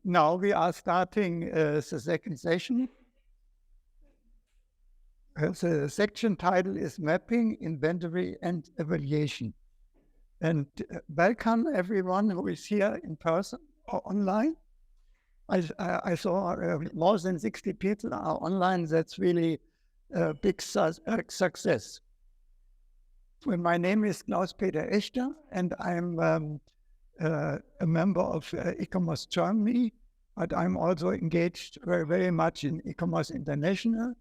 Now we are starting the second session. The section title is Mapping, Inventory and Evaluation. And welcome everyone who is here in person or online. I saw more than 60 people are online. That's really a big success. Well, my name is Claus-Peter ECHTER, and I'm a member of ICOMOS Germany, but I'm also engaged very much in ICOMOS International.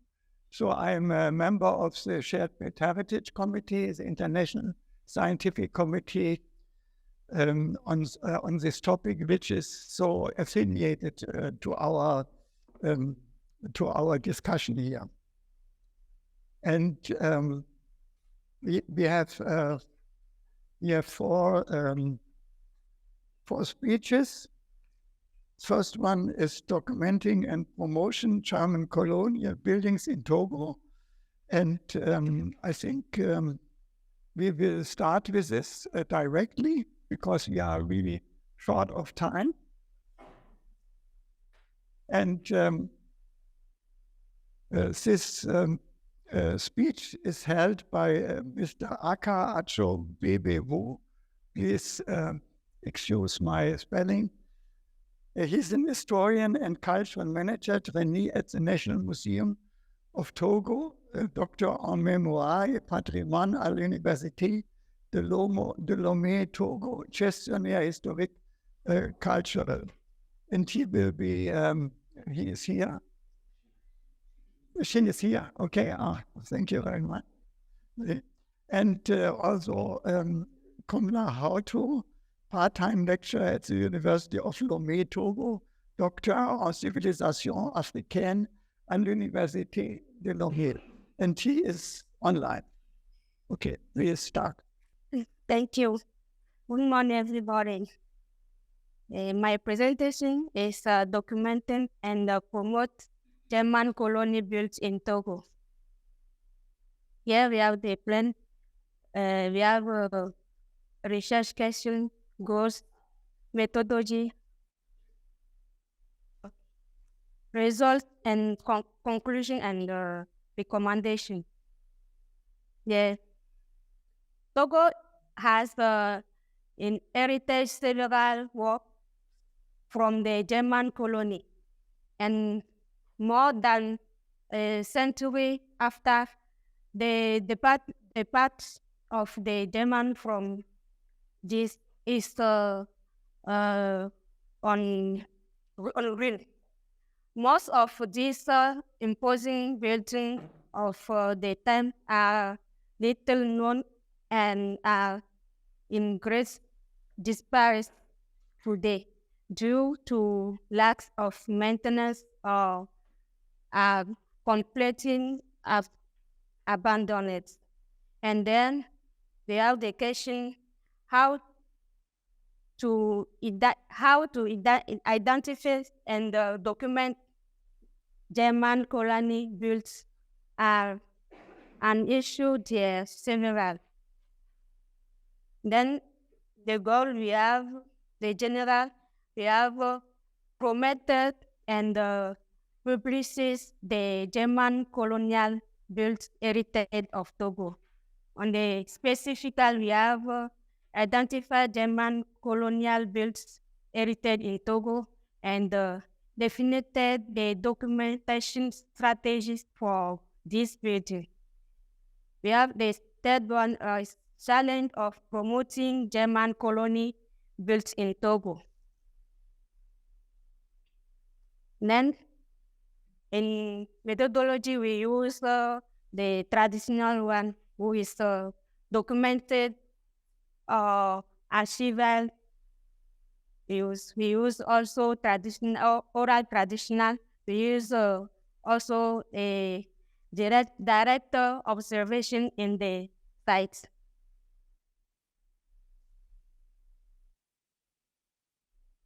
So I'm a member of the Shared Heritage Committee, the International Scientific Committee on this topic, which is so affiliated to our discussion here. And we have four speeches. First one is Documenting and Promotion German Colonial Buildings in Togo. And I think we will start with this directly because we are really short of time. And this speech is held by Mr. Adjo BEBEWOU. Please excuse my spelling. He's an historian and cultural manager trainee at the National Museum of Togo, a doctor en mémoire et patrimoine à l'Université de Lomé, Togo, gestionnaire historique cultural. And he will be, he is here. She is here. Okay, thank you very much. And also Komla HATO, part-time lecturer at the University of Lomé, Togo, doctor en civilisation africaine at l'Université de Lomé. And he is online. Okay, we start. Thank you. Good morning, everybody. My presentation is documenting and promote German colony built in Togo. Here we have the plan. We have research question, goals, methodology, results, and conclusion and recommendation. Yeah. Togo has inherited several work from the German colony, and more than a century after the depart of the German from this is unreal. Most of these imposing buildings of the time are little known and are in great disparity today due to lack of maintenance or are completely abandoned. And then they have the question how to identify and document German colony built are an issue there several. Then the goal we have, the general, we have promoted and publishes the German colonial built heritage of Togo. On the specific, we have identified German colonial built heritage in Togo and defined the documentation strategies for this building. We have the third one, challenge of promoting German colony built in Togo. Then, in methodology, we use the traditional one, who is documented, archival. We use also traditional, oral traditional. We use also a direct observation in the sites.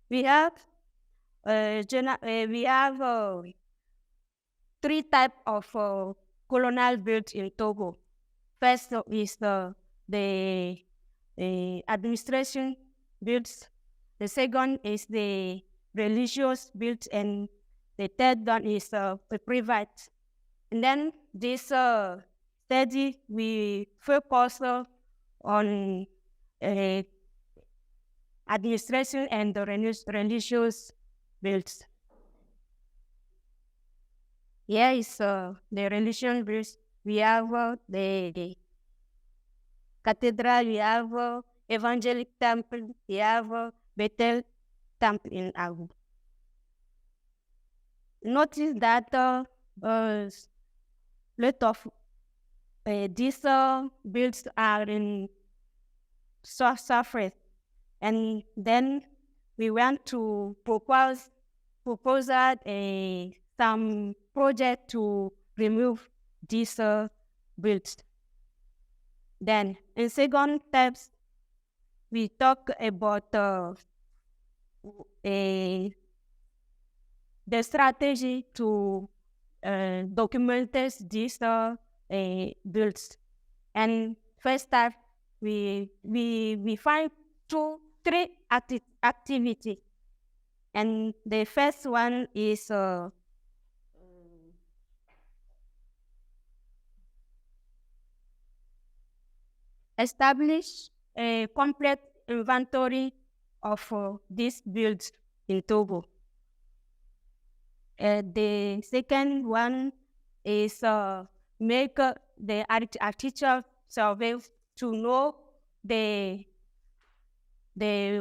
We have three types of colonial built in Togo. First is the administration builds. The second is the religious built, and the third one is private. And then this study, we focus on administration and the religious builds. Here is the religious builds. We have the cathedral, we have evangelic temple, we have Bethel temple in Agu. Notice that lot of these builds are in surface, and then we want to propose some project to remove these builds. Then in second steps, we talk about the strategy to document these builds. And first step, we find three activities. And the first one is establish a complete inventory of these builds in Togo. The second one is make the architecture survey to know the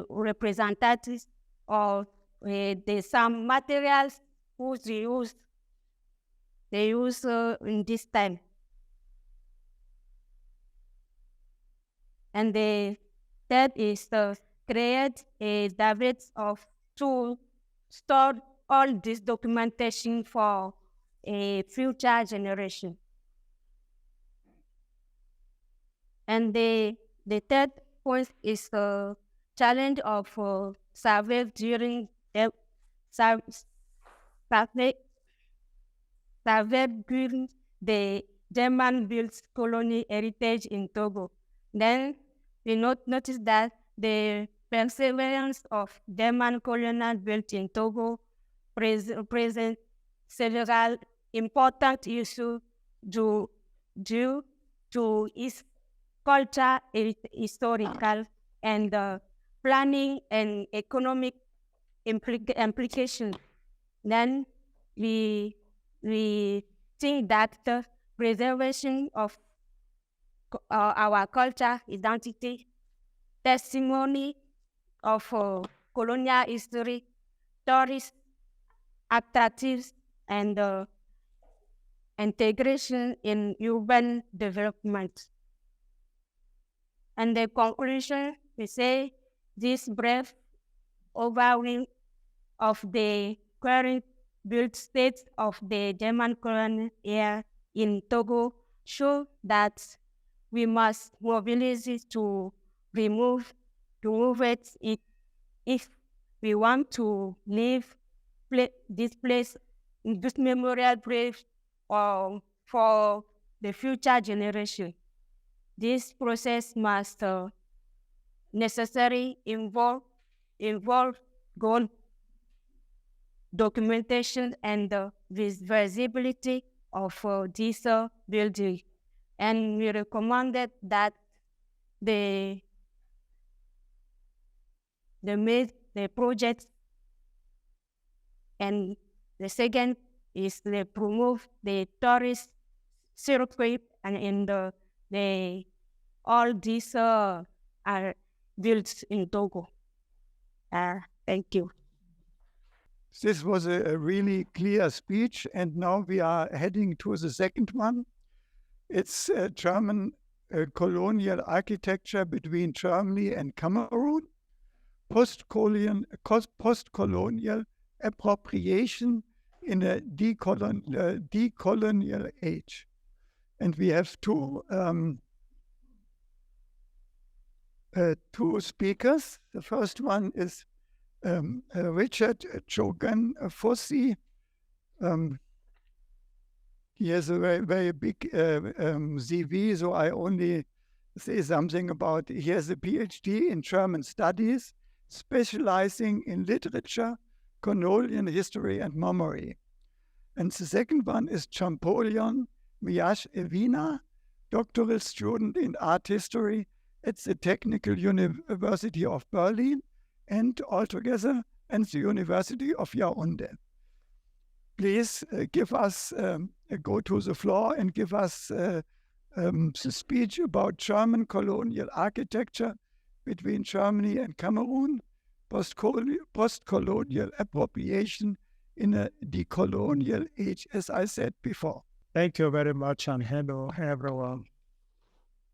representatives of some materials whose they use in this time. And the third is to create a database to store all this documentation for a future generation. And the third point is the challenge of survey during the German-built colony heritage in Togo. Then we notice that the perseverance of German colonial built in Togo present several important issues due to its culture, historical, and planning and economic implications. Then we think that the preservation of our culture, identity, testimony of colonial history, tourist attractives, and integration in urban development. And the conclusion, we say this brief overview of the current built state of the German colony here in Togo show that we must mobilize it to remove it if we want to leave this place, this memorial place for the future generation. This process must necessarily involve goal documentation and the visibility of this building. And we recommended that the project, and the second is to promote the tourist circuit, and in all these are built in Togo. Thank you. This was a really clear speech, and now we are heading to the second one. It's German colonial architecture between Germany and Cameroon, postcolonial appropriation in a decolonial age. And we have two speakers. The first one is Richard Tsingtau, FOSSI. He has a very, very big CV, so I only say something about he has a PhD in German studies, specializing in literature, colonial history and memory. And the second one is Champolion, MIACHE, EVINA, doctoral student in art history at the Technical University of Berlin and altogether at the University of Yaoundé. Please give us, go to the floor and give us the speech about German colonial architecture between Germany and Cameroon, postcolonial appropriation in a decolonial age, as I said before. Thank you very much, and hello, everyone.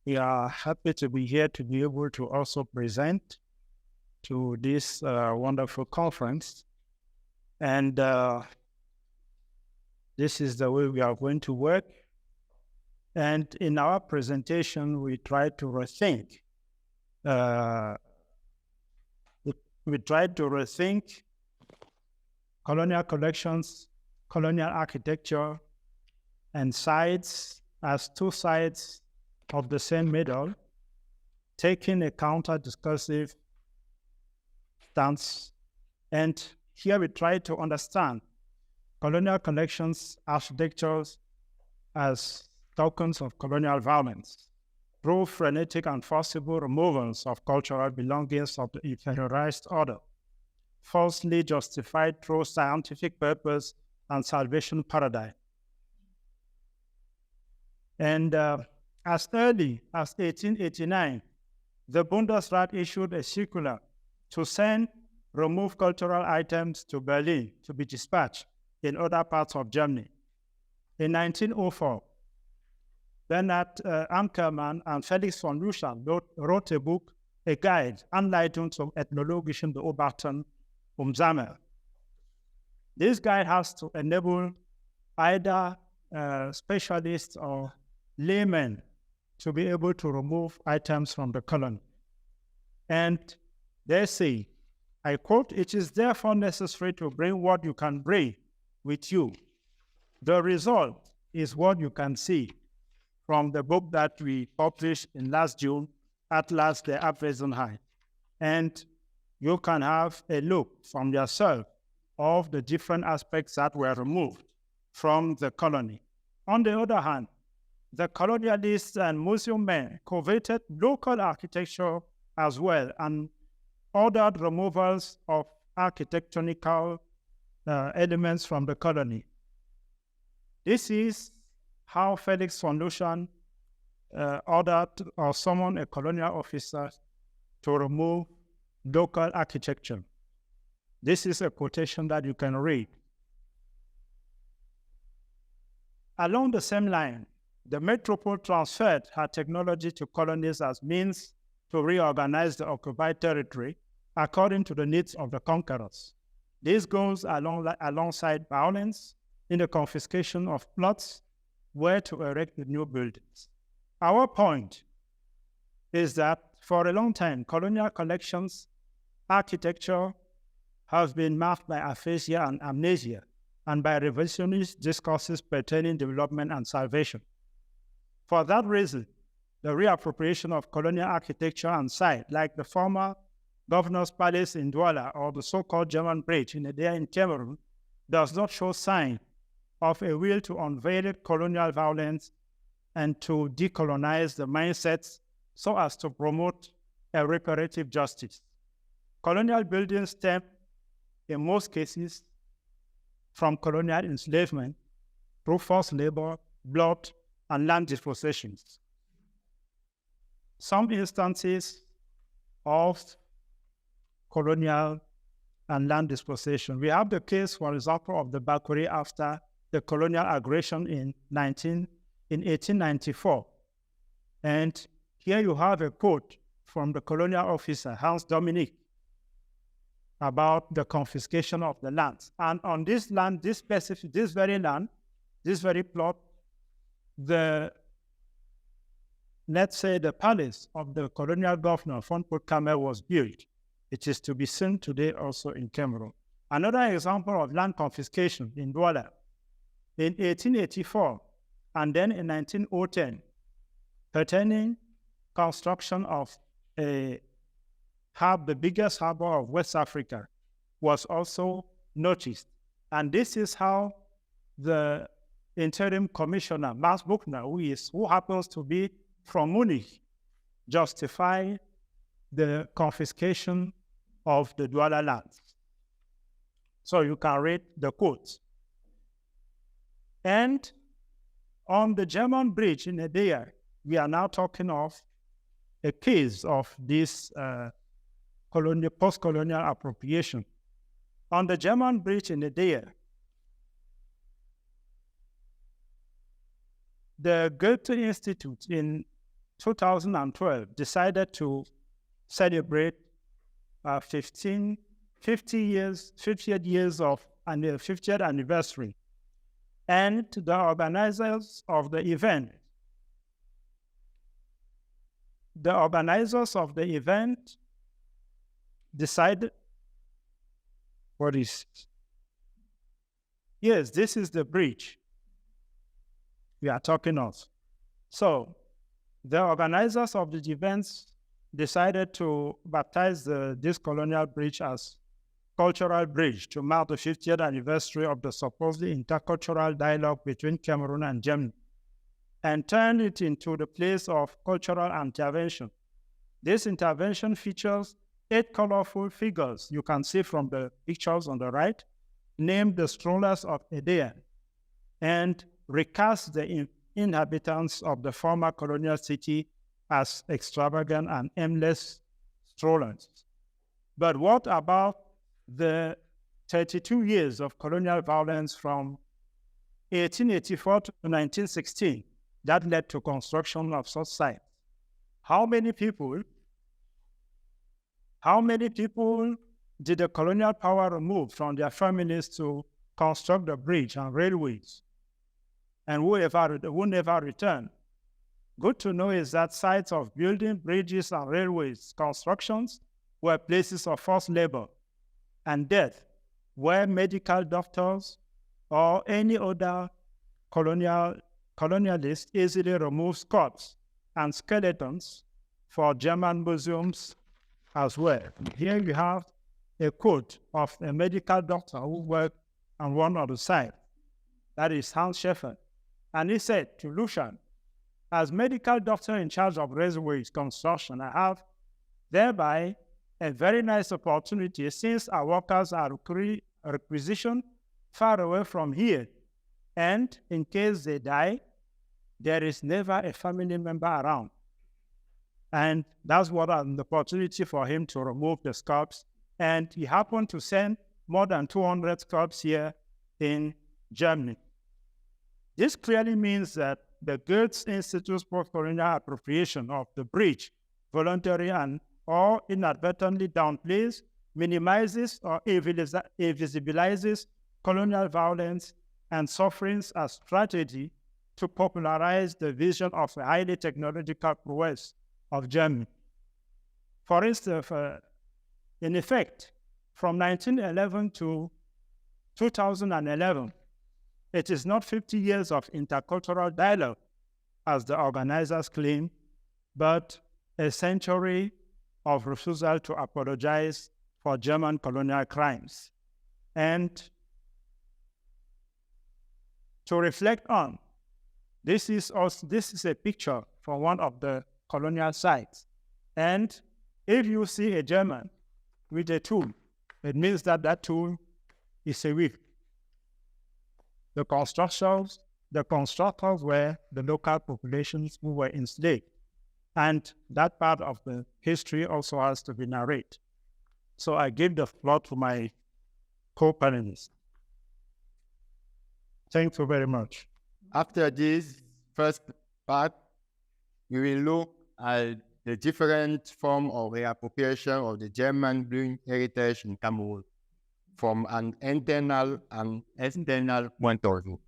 We are happy to be here to be able to also present to this wonderful conference. And this is the way we are going to work. And in our presentation, we try to rethink. Colonial collections, colonial architecture, and sites as two sides of the same medal, taking a counter-discursive stance. And here we try to understand colonial collections, architectures as tokens of colonial violence, through frenetic and forcible removals of cultural belongings of the inferiorized order, falsely justified through scientific purpose and salvation paradigm. And as early as 1889, the Bundesrat issued a circular to send removed cultural items to Berlin to be dispatched in other parts of Germany. In 1904, Bernhard Ankermann and Felix von Luschan wrote a book, a guide, Anleitung zum ethnologischen Beobachten Sammeln. This guide has to enable either specialists or laymen to be able to remove items from the colony. And they say, I quote, "It is therefore necessary to bring what you can bring with you. The result is what you can see from the book that we published in last June, Atlas der Abwesenheit. And you can have a look from yourself of the different aspects that were removed from the colony." On the other hand, the colonialists and museum men coveted local architecture as well and ordered removals of architectonical elements from the colony. This is how Felix von Luschan ordered or summoned a colonial officer to remove local architecture. This is a quotation that you can read. Along the same line, the metropole transferred her technology to colonies as means to reorganize the occupied territory according to the needs of the conquerors. This goes alongside violence in the confiscation of plots where to erect the new buildings. Our point is that for a long time, colonial collections, architecture has been marked by aphasia and amnesia, and by revisionist discourses pertaining development and salvation. For that reason, the reappropriation of colonial architecture and site, like the former Governor's Palace in Douala or the so-called German Bridge in Edea in Cameroon, does not show sign of a will to unveil colonial violence and to decolonize the mindsets so as to promote a reparative justice. Colonial buildings stem, in most cases, from colonial enslavement through forced labor, blood, and land dispossessions. Some instances of colonial and land dispossession. We have the case, for example, of the Bakuri after the colonial aggression in 1894. And here you have a quote from the colonial officer, Hans Dominique, about the confiscation of the land. And on this land, this very plot, let's say the palace of the colonial governor, Fonpot Kamer, was built. It is to be seen today also in Cameroon. Another example of land confiscation in Douala in 1884 and then in 1910, pertaining construction of the biggest harbor of West Africa, was also noticed. And this is how the interim commissioner, Max Buchner, who happens to be from Munich, justified the confiscation of the Douala lands. So you can read the quotes. And on the German bridge in Edea, we are now talking of a case of this post-colonial appropriation. On the German bridge in Edea, the Goethe Institute in 2012 decided to celebrate 50th anniversary. And the organizers of the event decided, what is it? Yes, this is the bridge we are talking of. So the organizers of the events decided to baptize this colonial bridge as Cultural Bridge to mark the 50th anniversary of the supposedly intercultural dialogue between Cameroon and Germany, and turn it into the place of cultural intervention. This intervention features 8 colorful figures you can see from the pictures on the right, named the Strollers of Edea, and recast the inhabitants of the former colonial city as extravagant and aimless strollers. But what about the 32 years of colonial violence from 1884 to 1916 that led to construction of such sites? How many people did the colonial power remove from their families to construct the bridge and railways, and who never returned? Good to know is that sites of building bridges and railways constructions were places of forced labor and death, where medical doctors or any other colonialist easily removed skulls and skeletons for German museums as well. Here we have a quote of a medical doctor who worked on one of the sites, that is Hans Schäfer. And he said to Lucian, as medical doctor in charge of railways construction, I have thereby a very nice opportunity, since our workers are requisitioned far away from here, and in case they die, there is never a family member around. And that's what an opportunity for him to remove the scalps. And he happened to send more than 200 scalps here in Germany. This clearly means that the Goethe Institute's post-colonial appropriation of the bridge, voluntary and or inadvertently downplays, minimizes, or invisibilizes colonial violence and sufferings as strategy to popularize the vision of a highly technological prowess of Germany. For instance, in effect, from 1911 to 2011, it is not 50 years of intercultural dialogue, as the organizers claim, but a century of refusal to apologize for German colonial crimes. And to reflect on, this is a picture from one of the colonial sites. And if you see a German with a tool, it means that that tool is a whip. The constructors were the local populations who were enslaved. And that part of the history also has to be narrated. So I give the floor to my co-panelists. Thank you very much. After this first part, we will look at the different form of reappropriation of the German blue heritage in Cameroon from an internal and external point of view.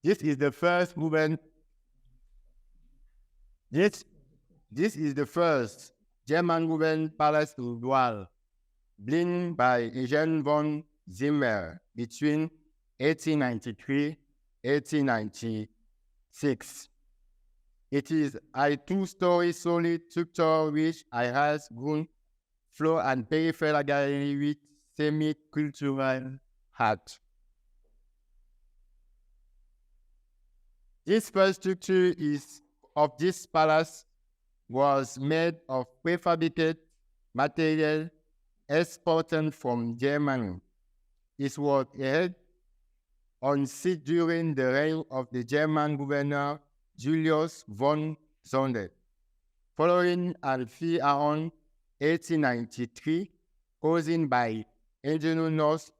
This is the first movement. This is the first German movement palace in Douala, built by Eugene von Zimmer between 1893 1896. It is a 2-story solid structure which has grown floor and peripheral gallery with semi-cultural HATO. This first structure of this palace was made of prefabricated material exported from Germany. It was held on site during the reign of the German governor Julius von Sonder. Following a fire around 1893, caused by indigenous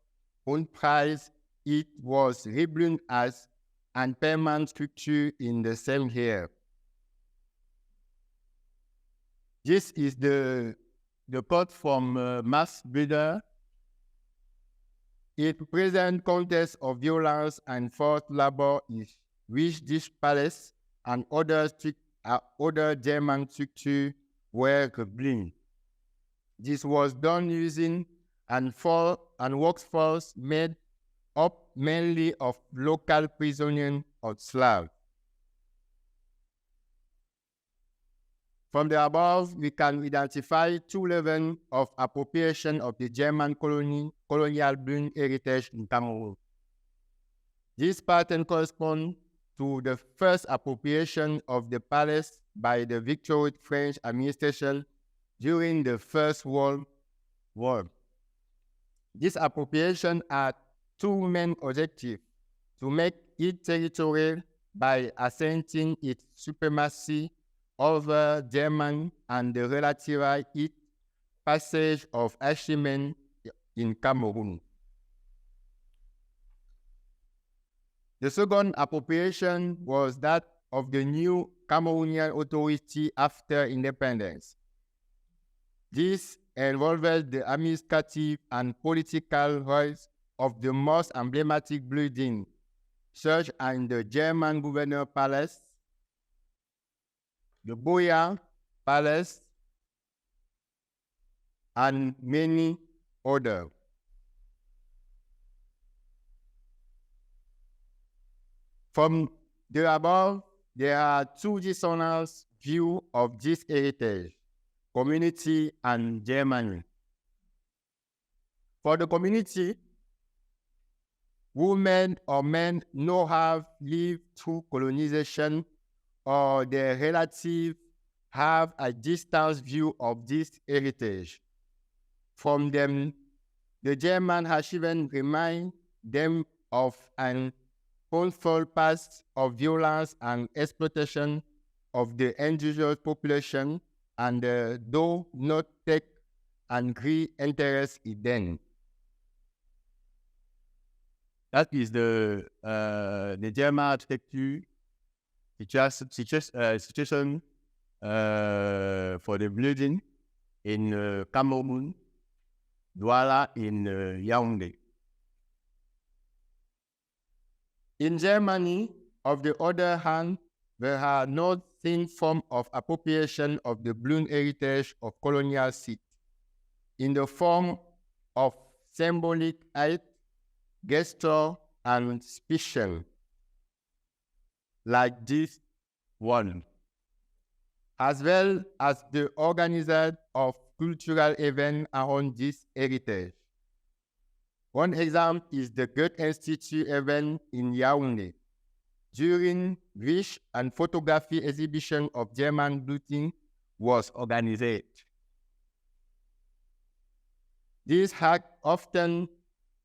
unrest, it was rebuilt as a permanent structure in the same year. This is the quote from Max Buder. It presents context of violence and forced labor in which this palace and other German structures were rebuilt. This was done using a workforce made up mainly of local prisoners or Slavs. From the above, we can identify two levels of appropriation of the German colonial building heritage in Cameroon. This pattern corresponds to the first appropriation of the palace by the victorious French administration during the First World War. This appropriation had two main objectives: to make it territorial by asserting its supremacy over German and the relative passage of achievement in Cameroon. The second appropriation was that of the new Cameroonian authority after independence. This involved the administrative and political rights of the most emblematic buildings, such as the German Governor Palace, the Boyar Palace, and many others. From the above, there are two dissonant views of this heritage: community and Germany. For the community, women or men no have lived through colonization, or their relatives have a distant view of this heritage. From them, the German achievement remind them of an unfold past of violence and exploitation of the indigenous population, and do not take an great interest in them. That is the German architecture situation for the building in Cameroon, Douala, in Yaoundé. In Germany, on the other hand, there are no thin form of appropriation of the bloom heritage of colonial seat in the form of symbolic aid, gesture, and special, like this one, as well as the organizer of cultural events around this heritage. One example is the Goethe Institute event in Yaoundé, during which a photography exhibition of German building was organized. This act often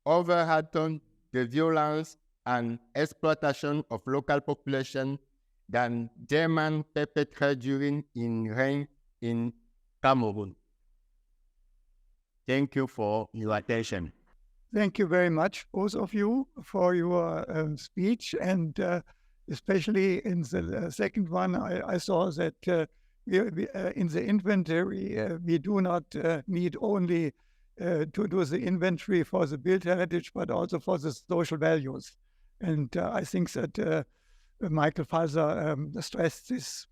overshadowed the violence and exploitation of local population than German perpetrated during its reign in Cameroon. Thank you for your attention. Thank you very much, both of you, for your speech, and especially in the second one, I saw that in the inventory, we do not need only to do the inventory for the built heritage, but also for the social values. And I think that Michael Faser stressed this.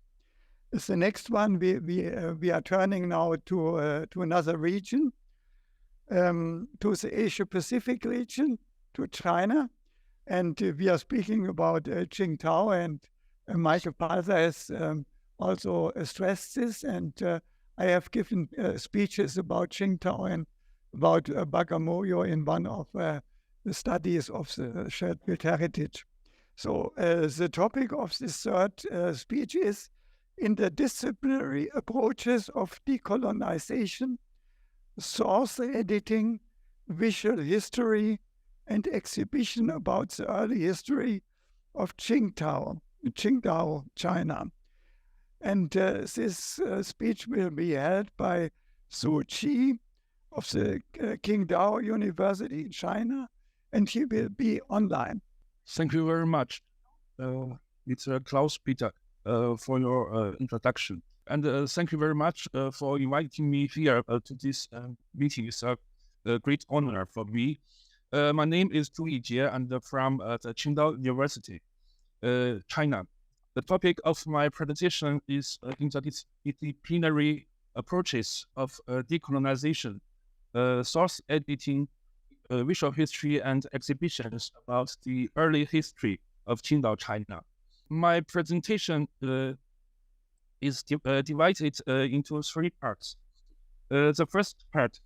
The next one, we are turning now to another region, to the Asia-Pacific region, to China. And we are speaking about Qingdao, and Michael Faser has also stressed this. And I have given speeches about Qingdao and about Bagamoyo in one of the studies of the shared built heritage. So the topic of this third speech is interdisciplinary approaches of decolonization, source editing, visual history, and exhibition about the early history of Qingdao, China. And this speech will be held by Su Qi of the Qingdao University in China, and he will be online. Thank you very much. It's Claus-Peter for your introduction. And thank you very much for inviting me here to this meeting. It's a great honor for me. My name is Zhu Yijie, and from the Qingdao University, China. The topic of my presentation is interdisciplinary approaches of decolonization, source editing, visual history, and exhibitions about the early history of Qingdao, China. My presentation is divided into three parts. The first part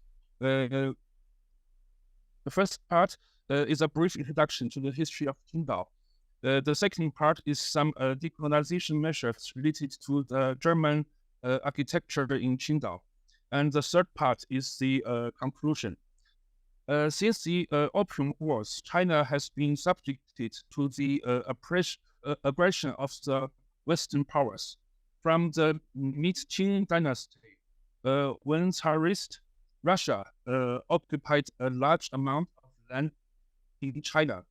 is a brief introduction to the history of Qingdao. The second part is some decolonization measures related to the German architecture in Qingdao. And the third part is the conclusion. Since the Opium Wars, China has been subjected to the aggression of the Western powers. From the mid-Qing dynasty, when Tsarist Russia occupied a large amount of land in China,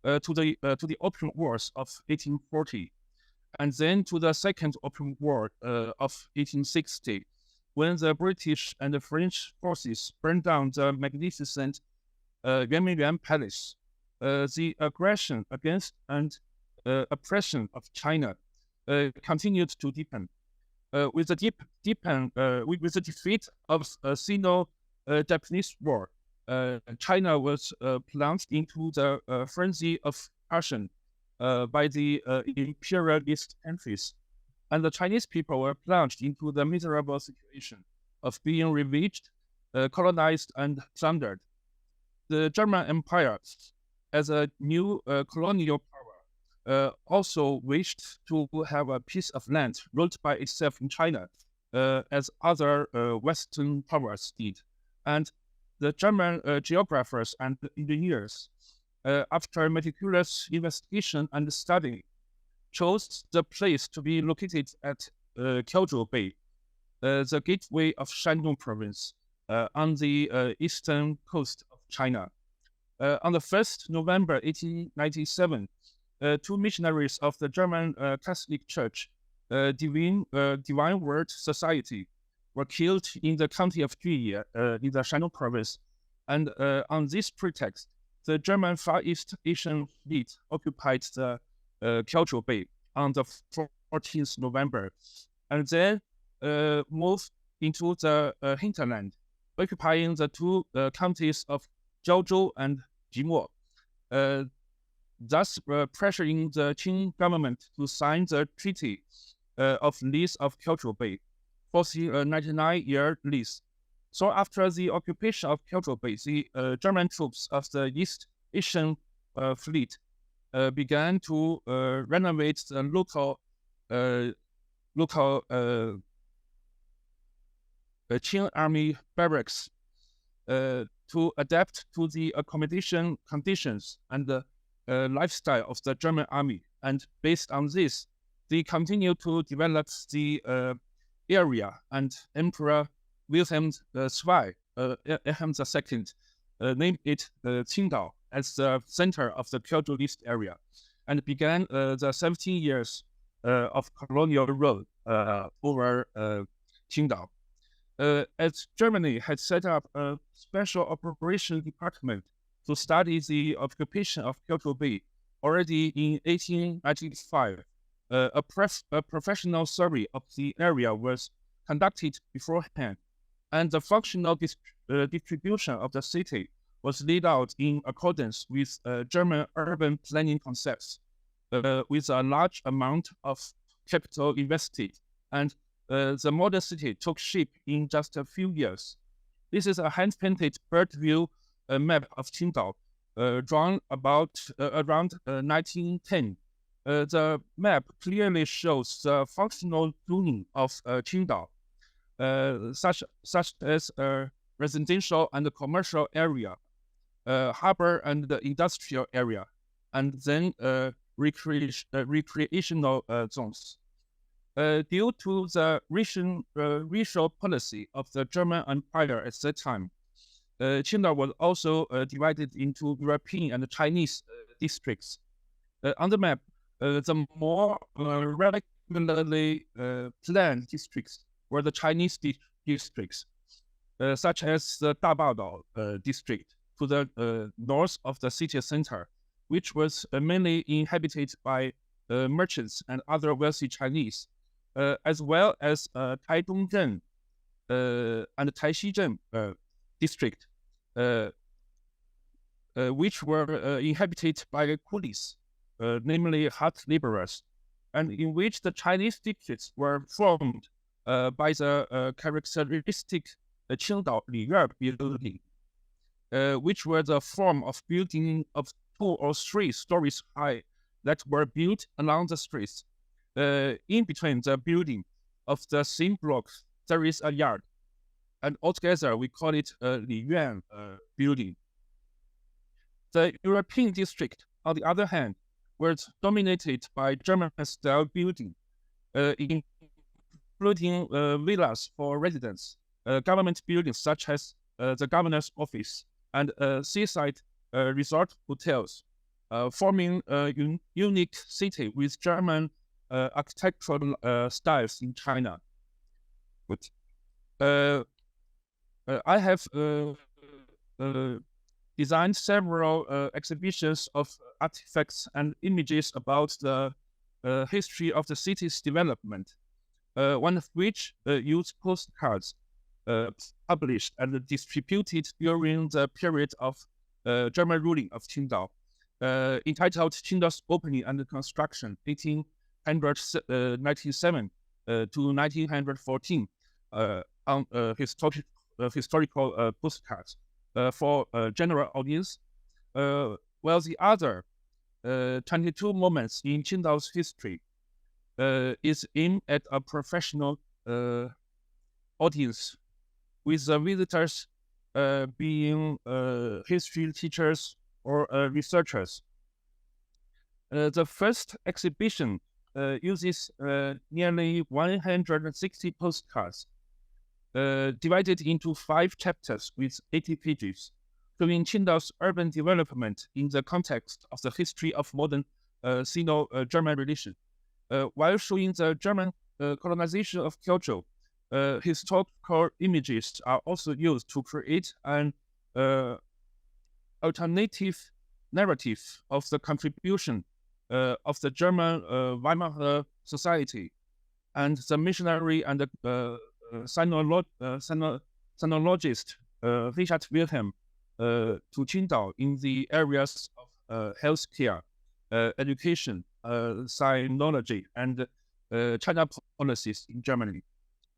to the Opium Wars of 1840, and then to the Second Opium War of 1860, when the British and the French forces burned down the magnificent Yuan Palace. The aggression against and oppression of China continued to deepen. With the defeat of the Sino-Japanese War, China was plunged into the frenzy of passion by the imperialist countries, and the Chinese people were plunged into the miserable situation of being ravaged, colonized, and plundered. The German Empire, as a new colonial power, also wished to have a piece of land ruled by itself in China, as other Western powers did. And the German geographers and engineers, after meticulous investigation and study, chose the place to be located at Kiaozhou Bay, the gateway of Shandong province, on the eastern coast of China. On the 1st November 1897, two missionaries of the German Catholic Church, Divine Word Society, were killed in the county of Juyi in the Shandong province. And on this pretext, the German Far East Asian fleet occupied the Kiaozhou Bay on the 14th November, and then moved into the hinterland, occupying the two counties of Jiaozhou and Jimo, thus pressuring the Qing government to sign the Treaty of Lease of Kiaozhou Bay, forcing a 99-year lease. So after the occupation of Kiaozhou Bay, the German troops of the East Asian fleet began to renovate the local Qing army barracks to adapt to the accommodation conditions and the lifestyle of the German army. And based on this, they continued to develop the area, and Emperor Wilhelm II named it Qingdao as the center of the Kiaozhou List area, and began the 17 years of colonial rule over Qingdao. As Germany had set up a special operation department to study the occupation of Kiaozhou Bay already in 1895, a professional survey of the area was conducted beforehand, and the functional distribution of the city was laid out in accordance with German urban planning concepts, with a large amount of capital invested and the modern city took shape in just a few years. This is a hand-painted bird view map of Qingdao, drawn around 1910. The map clearly shows the functional zoning of Qingdao, such as residential and commercial area, harbor and the industrial area, and then recreational zones. Due to the racial policy of the German Empire at that time, Qingdao was also divided into European and Chinese districts. On the map, the more regularly planned districts were the Chinese districts, such as the Dabadao district to the north of the city center, which was mainly inhabited by merchants and other wealthy Chinese, as well as Taidongzhen and Taixizhen district, which were inhabited by coolies, namely hard laborers, and in which the Chinese districts were formed by the characteristic Qingdao Liyuan building, which were the form of building of 2 or 3 stories high that were built along the streets. In between the building of the same blocks, there is a yard, and altogether we call it a Liyuan building. The European district, on the other hand, was dominated by German-style building, including villas for residents, government buildings such as the governor's office, and seaside resort hotels, forming a unique city with German architectural styles in China. I have designed several exhibitions of artifacts and images about the history of the city's development, one of which used postcards published and distributed during the period of German ruling of Qingdao, entitled Qingdao's Opening and Construction, 1897 to 1914, on historical postcards for general audience, while the other 22 moments in Qingdao's history is aimed at a professional audience, with the visitors being history teachers or researchers. The first exhibition uses nearly 160 postcards, divided into 5 chapters with 80 pages, showing Qingdao's urban development in the context of the history of modern Sino-German relation. While showing the German colonization of Qingdao, historical images are also used to create an alternative narrative of the contribution of the German Weimar society and the missionary and sinologist Richard Wilhelm to Qingdao in the areas of healthcare, education, sinology, and China policies in Germany,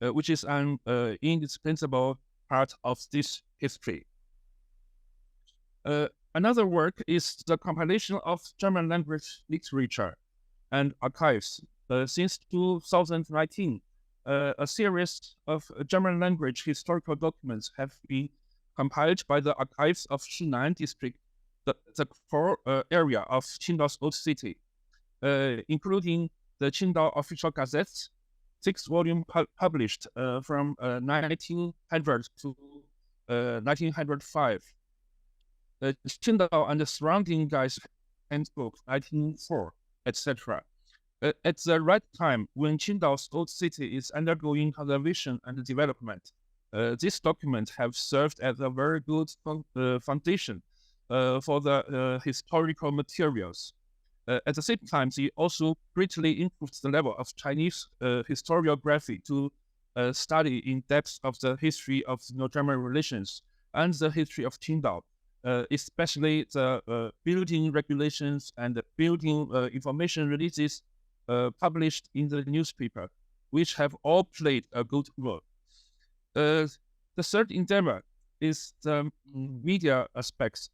which is an indispensable part of this history. Another work is the compilation of German language literature and archives. Since 2019, a series of German language historical documents have been compiled by the archives of Shinan district, the core area of Qingdao's old city, including the Qingdao Official Gazettes, 6 volumes published from 1900 to 1905. Qingdao and the Surrounding Guys Handbook, 1904, etc. At the right time, when Qingdao's old city is undergoing conservation and development, these documents have served as a very good foundation for the historical materials. At the same time, they also greatly improved the level of Chinese historiography to study in depth of the history of Sino-German relations and the history of Qingdao, especially the building regulations and the building information releases published in the newspaper, which have all played a good role. The third endeavor is the media aspects.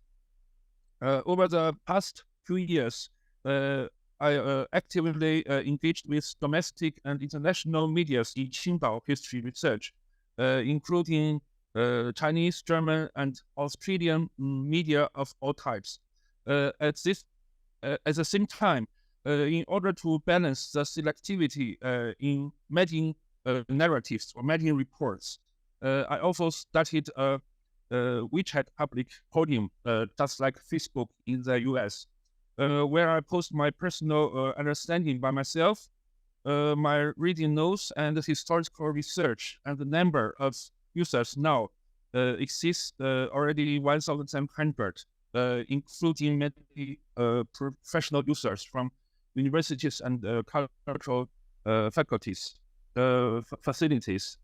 Over the past few years, I actively engaged with domestic and international media in Qingdao history research, including Chinese, German, and Australian media of all types. At the same time, in order to balance the selectivity in mapping narratives or mapping reports, I also started a WeChat public podium, just like Facebook in the US, where I post my personal understanding by myself, my reading notes, and historical research, and the number of users now exists already 1,700, including many professional users from universities and cultural faculties, facilities.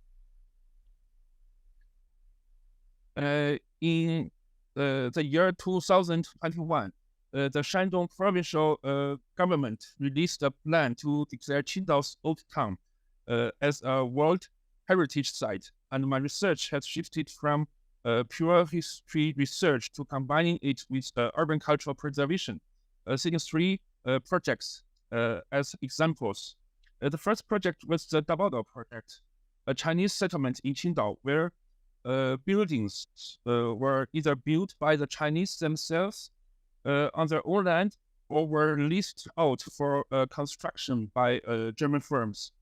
In the year 2021, the Shandong provincial government released a plan to declare Qingdao's Old Town as a World Heritage Site, and my research has shifted from pure history research to combining it with urban cultural preservation, citing three projects as examples. The first project was the Dabao project, a Chinese settlement in Qingdao where buildings were either built by the Chinese themselves on their own land or were leased out for construction by German firms.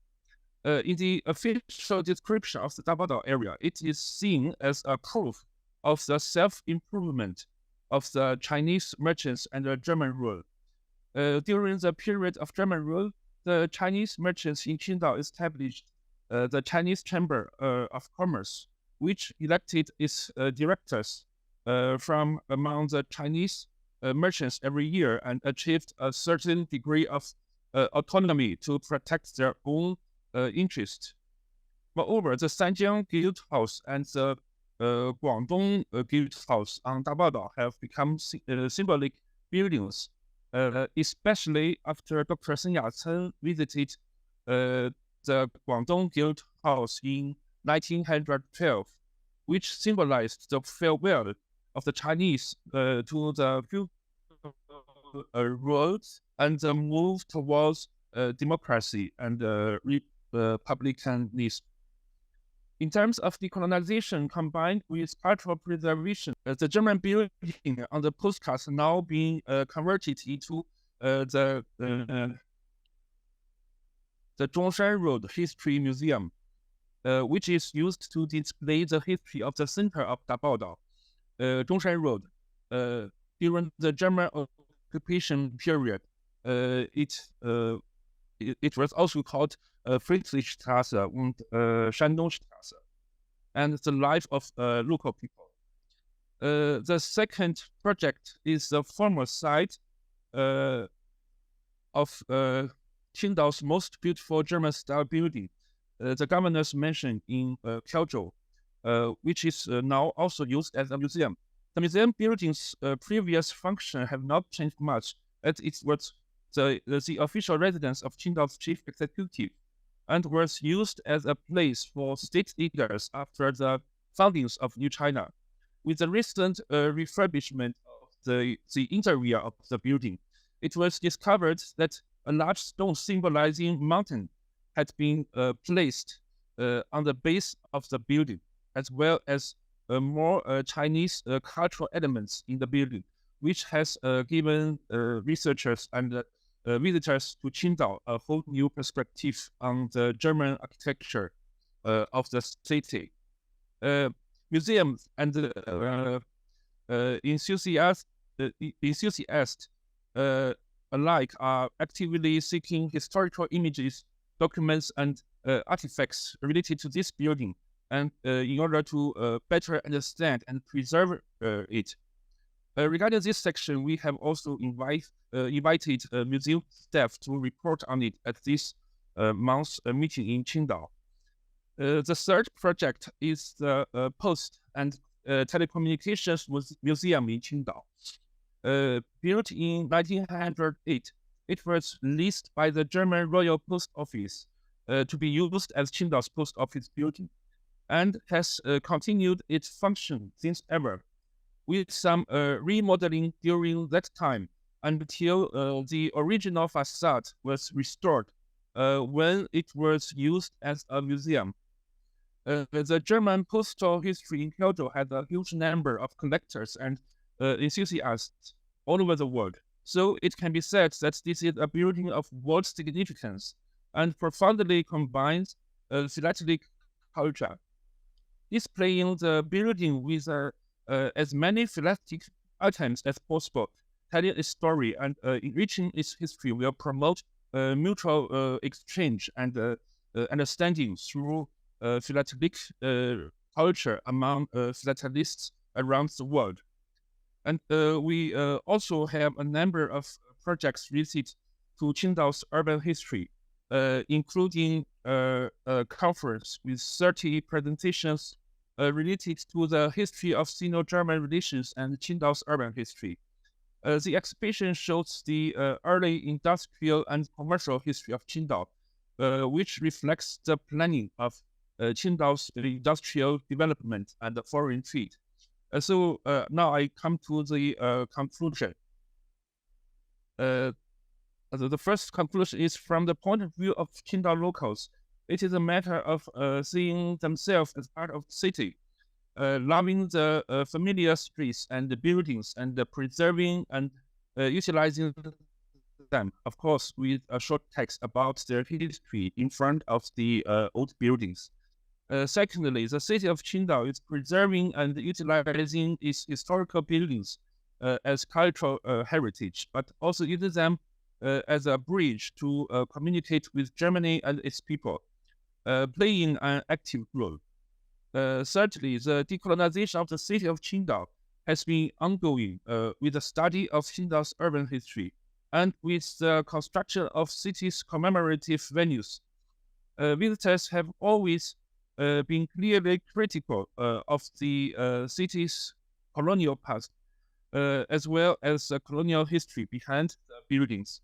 In the official description of the Dabao area, it is seen as a proof of the self-improvement of the Chinese merchants under German rule. During the period of German rule, the Chinese merchants in Qingdao established the Chinese Chamber of Commerce, which elected its directors from among the Chinese merchants every year and achieved a certain degree of autonomy to protect their own interest. Moreover, the Sanjiang Guild House and the Guangdong Guild House on Dabao have become symbolic buildings, especially after Dr. Sen Yat-sen visited the Guangdong Guild House in 1912, which symbolized the farewell of the Chinese to the feudal rule and the move towards democracy and republicanism. In terms of decolonization combined with cultural preservation, the German building on the postcards now being converted into the Zhongshan Road History Museum, which is used to display the history of the center of Dabao, Zhongshan Road. During the German occupation period, it was also called Friedrichstraße and Shandongstraße, and the life of local people. The second project is the former site of Qingdao's most beautiful German-style building, the governor's mansion in Kiaozhou, which is now also used as a museum. The museum building's previous function have not changed much, as it was the official residence of Qingdao's chief executive, and was used as a place for state leaders after the foundings of New China. With the recent refurbishment of the interior of the building, it was discovered that a large stone symbolizing mountain had been placed on the base of the building, as well as more Chinese cultural elements in the building, which has given researchers and visitors to Qingdao a whole new perspective on the German architecture of the city. Museums and enthusiasts alike are actively seeking historical images, documents, and artifacts related to this building, and in order to better understand and preserve it. Regarding this section, we have also invited museum staff to report on it at this month's meeting in Qingdao. The third project is the Post and Telecommunications Museum in Qingdao. Built in 1908, it was leased by the German Royal Post Office to be used as Qingdao's post office building, and has continued its function since ever, with some remodeling during that time until the original facade was restored when it was used as a museum. The German postal history in Qingdao had a huge number of collectors and enthusiasts all over the world. So it can be said that this is a building of world significance and profoundly combines philatelic culture. Displaying the building with as many philatelic items as possible, telling its story and enriching its history will promote mutual exchange and understanding through philatelic culture among philatelists around the world. And we also have a number of projects related to Qingdao's urban history, including a conference with 30 presentations related to the history of Sino-German relations and Qingdao's urban history. The exhibition shows the early industrial and commercial history of Qingdao, which reflects the planning of Qingdao's industrial development and foreign trade. So now I come to the conclusion. The first conclusion is from the point of view of Qingdao locals. It is a matter of seeing themselves as part of the city, loving the familiar streets and the buildings, and preserving and utilizing them, of course, with a short text about their history in front of the old buildings. Secondly, the city of Qingdao is preserving and utilizing its historical buildings as cultural heritage, but also using them as a bridge to communicate with Germany and its people, playing an active role. Thirdly, the decolonization of the city of Qingdao has been ongoing with the study of Qingdao's urban history and with the construction of city's commemorative venues. Visitors have always been clearly critical of the city's colonial past, as well as the colonial history behind the buildings.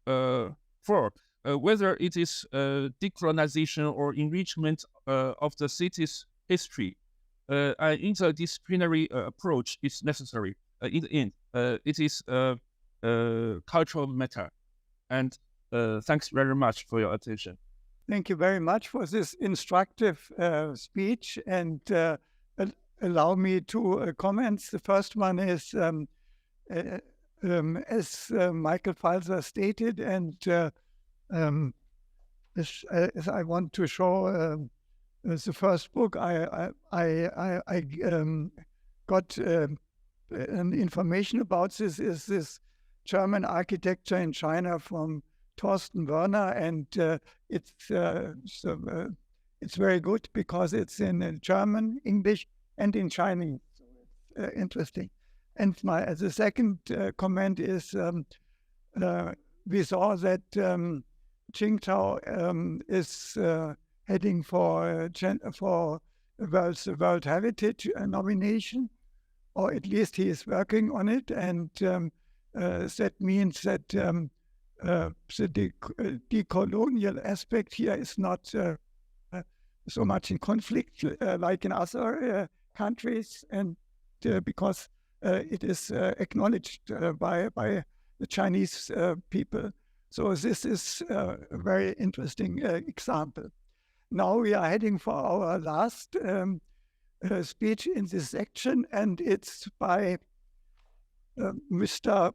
Four, whether it is decolonization or enrichment of the city's history, an interdisciplinary approach is necessary. In the end, it is a cultural matter. And thanks very much for your attention. Thank you very much for this instructive speech, and allow me two comments. The first one is, as Michael Falzer stated, and as I want to show the first book, I got information about this, is this German architecture in China from Thorsten Werner, and it's very good because it's in German, English, and in Chinese. So it's interesting. And the second comment is we saw that Tsingtau is heading for World Heritage nomination, or at least he is working on it, and that means that the decolonial aspect here is not so much in conflict like in other countries, and because it is acknowledged by the Chinese people. So this is a very interesting example. Now we are heading for our last speech in this section, and it's by Mr.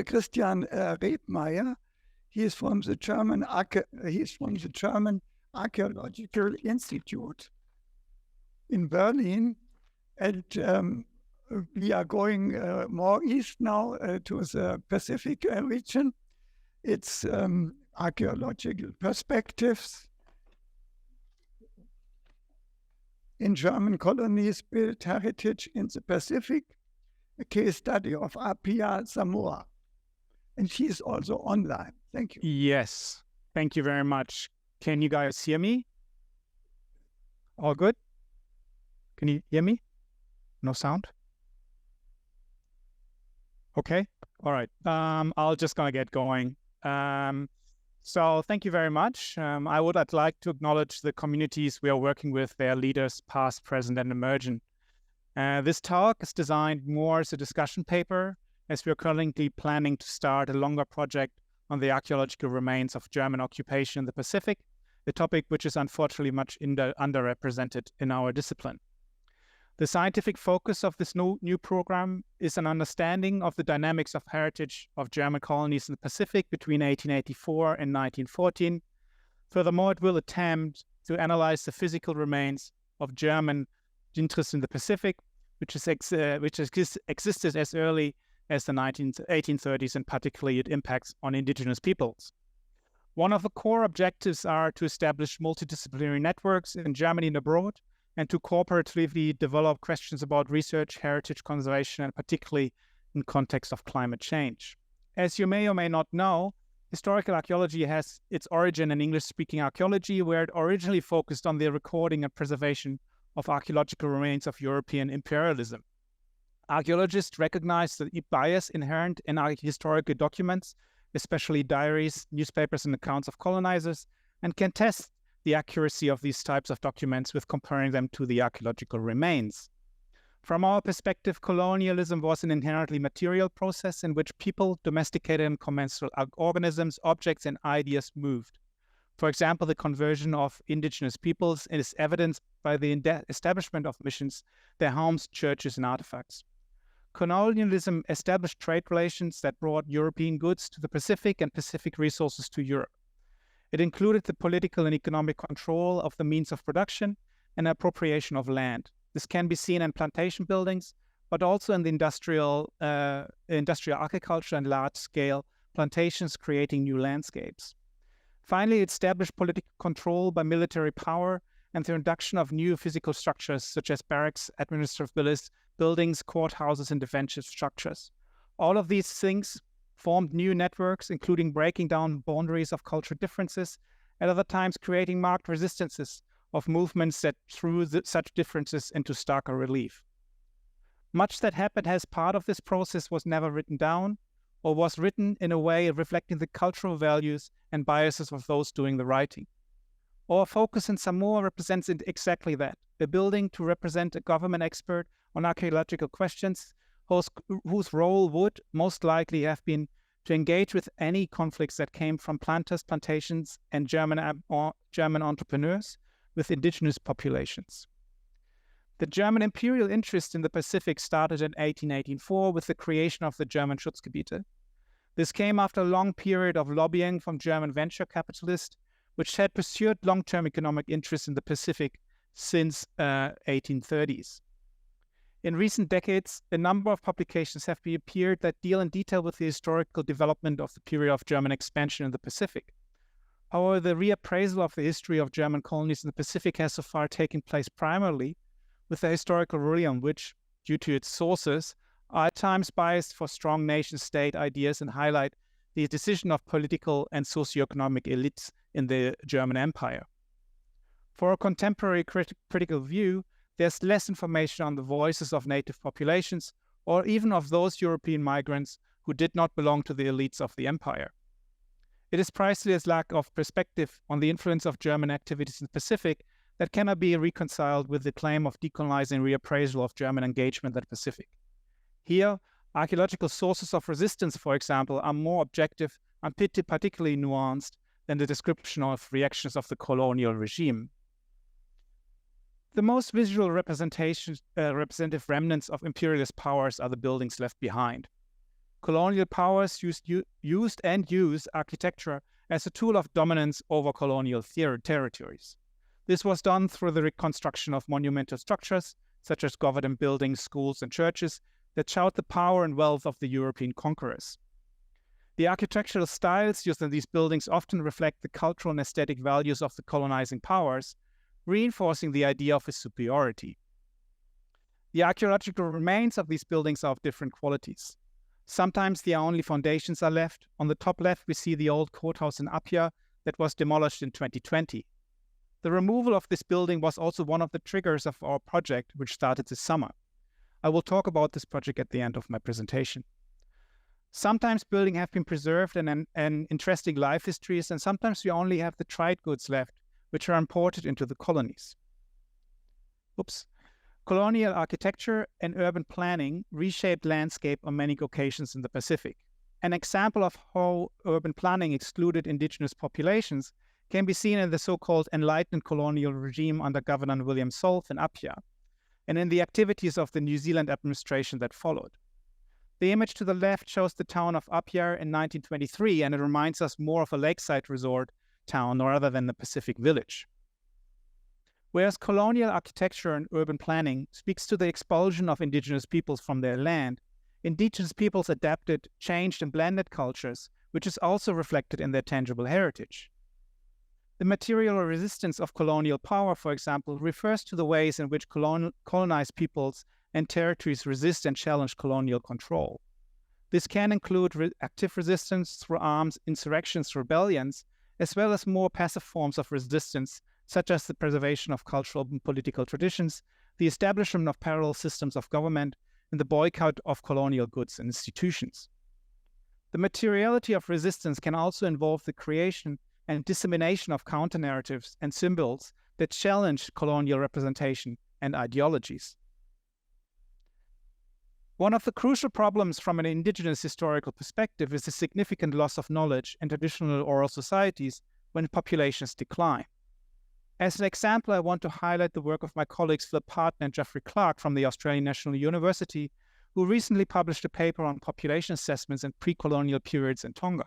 Christian Rebmeier. He is from the German Archaeological Institute in Berlin, and we are going more east now to the Pacific region. It's archaeological perspectives in German colonies built heritage in the Pacific, a case study of Apia Samoa. And she is also online. Thank you. Yes, thank you very much. Can you guys hear me? All good? Can you hear me? No sound? Okay, all right. I'll just gonna get going. So thank you very much. I'd like to acknowledge the communities we are working with, their leaders, past, present, and emerging. This talk is designed more as a discussion paper, as we are currently planning to start a longer project on the archaeological remains of German occupation in the Pacific, a topic which is unfortunately much underrepresented in our discipline. The scientific focus of this new program is an understanding of the dynamics of heritage of German colonies in the Pacific between 1884 and 1914. Furthermore, it will attempt to analyze the physical remains of German interests in the Pacific, which existed as early as the 1830s, and particularly its impacts on indigenous peoples. One of the core objectives are to establish multidisciplinary networks in Germany and abroad, and to cooperatively develop questions about research, heritage conservation, and particularly in context of climate change. As you may or may not know, historical archaeology has its origin in English-speaking archaeology, where it originally focused on the recording and preservation of archaeological remains of European imperialism. Archaeologists recognize the bias inherent in our historical documents, especially diaries, newspapers, and accounts of colonizers, and can test the accuracy of these types of documents with comparing them to the archaeological remains. From our perspective, colonialism was an inherently material process in which people, domesticated and commensal organisms, objects, and ideas moved. For example, the conversion of indigenous peoples is evidenced by the establishment of missions, their homes, churches, and artifacts. Colonialism established trade relations that brought European goods to the Pacific and Pacific resources to Europe. It included the political and economic control of the means of production and appropriation of land. This can be seen in plantation buildings, but also in the industrial agriculture and large-scale plantations creating new landscapes. Finally, it established political control by military power and the introduction of new physical structures such as barracks, administrative buildings, courthouses, and defensive structures. All of these things formed new networks, including breaking down boundaries of cultural differences, at other times creating marked resistances of movements that threw such differences into starker relief. Much that happened as part of this process was never written down, or was written in a way reflecting the cultural values and biases of those doing the writing. Our focus in Samoa represents exactly that, a building to represent a government expert on archaeological questions, whose role would most likely have been to engage with any conflicts that came from planters, plantations, and German entrepreneurs with indigenous populations. The German imperial interest in the Pacific started in 1884 with the creation of the German Schutzgebiete. This came after a long period of lobbying from German venture capitalists, which had pursued long-term economic interests in the Pacific since 1830s. In recent decades, a number of publications have appeared that deal in detail with the historical development of the period of German expansion in the Pacific. However, the reappraisal of the history of German colonies in the Pacific has so far taken place primarily with the historical realm, which, due to its sources, are at times biased for strong nation-state ideas and highlight the decision of political and socioeconomic elites in the German Empire. For a contemporary critical view, there's less information on the voices of native populations or even of those European migrants who did not belong to the elites of the empire. It is precisely this lack of perspective on the influence of German activities in the Pacific that cannot be reconciled with the claim of decolonizing reappraisal of German engagement in the Pacific. Here, archaeological sources of resistance, for example, are more objective and particularly nuanced than the description of reactions of the colonial regime. The most visual representative remnants of imperialist powers are the buildings left behind. Colonial powers used and use architecture as a tool of dominance over colonial territories. This was done through the reconstruction of monumental structures, such as government buildings, schools, and churches, that shout the power and wealth of the European conquerors. The architectural styles used in these buildings often reflect the cultural and aesthetic values of the colonizing powers, reinforcing the idea of a superiority. The archaeological remains of these buildings are of different qualities. Sometimes the only foundations are left. On the top left, we see the old courthouse in Apia that was demolished in 2020. The removal of this building was also one of the triggers of our project, which started this summer. I will talk about this project at the end of my presentation. Sometimes buildings have been preserved and interesting life histories, and sometimes we only have the trade goods left, which are imported into the colonies. Colonial architecture and urban planning reshaped landscape on many occasions in the Pacific. An example of how urban planning excluded indigenous populations can be seen in the so-called enlightened colonial regime under Governor William Solf in Apia, and in the activities of the New Zealand administration that followed. The image to the left shows the town of Apia in 1923, and it reminds us more of a lakeside resort town rather than the Pacific village. Whereas colonial architecture and urban planning speaks to the expulsion of indigenous peoples from their land, indigenous peoples adapted, changed, and blended cultures, which is also reflected in their tangible heritage. The material resistance of colonial power, for example, refers to the ways in which colonized peoples and territories resist and challenge colonial control. This can include active resistance through arms, insurrections, rebellions, as well as more passive forms of resistance, such as the preservation of cultural and political traditions, the establishment of parallel systems of government, and the boycott of colonial goods and institutions. The materiality of resistance can also involve the creation and dissemination of counter-narratives and symbols that challenge colonial representation and ideologies. One of the crucial problems from an indigenous historical perspective is the significant loss of knowledge in traditional oral societies when populations decline. As an example, I want to highlight the work of my colleagues Philip Hartner and Geoffrey Clark from the Australian National University, who recently published a paper on population assessments in pre-colonial periods in Tonga.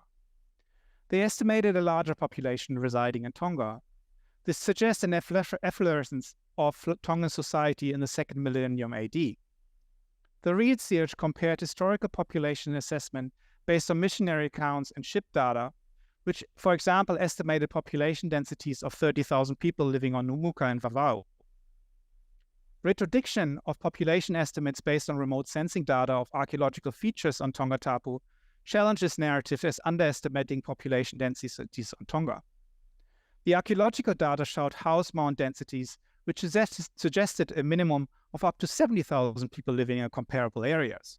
They estimated a larger population residing in Tonga. This suggests an efflorescence of Tongan society in the second millennium AD. The research compared historical population assessment based on missionary accounts and ship data, which, for example, estimated population densities of 30,000 people living on Numuka and Vavau. Retrodiction of population estimates based on remote sensing data of archaeological features on Tonga Tapu challenges narrative as underestimating population densities on Tonga. The archaeological data showed house mound densities, which suggested a minimum of up to 70,000 people living in comparable areas.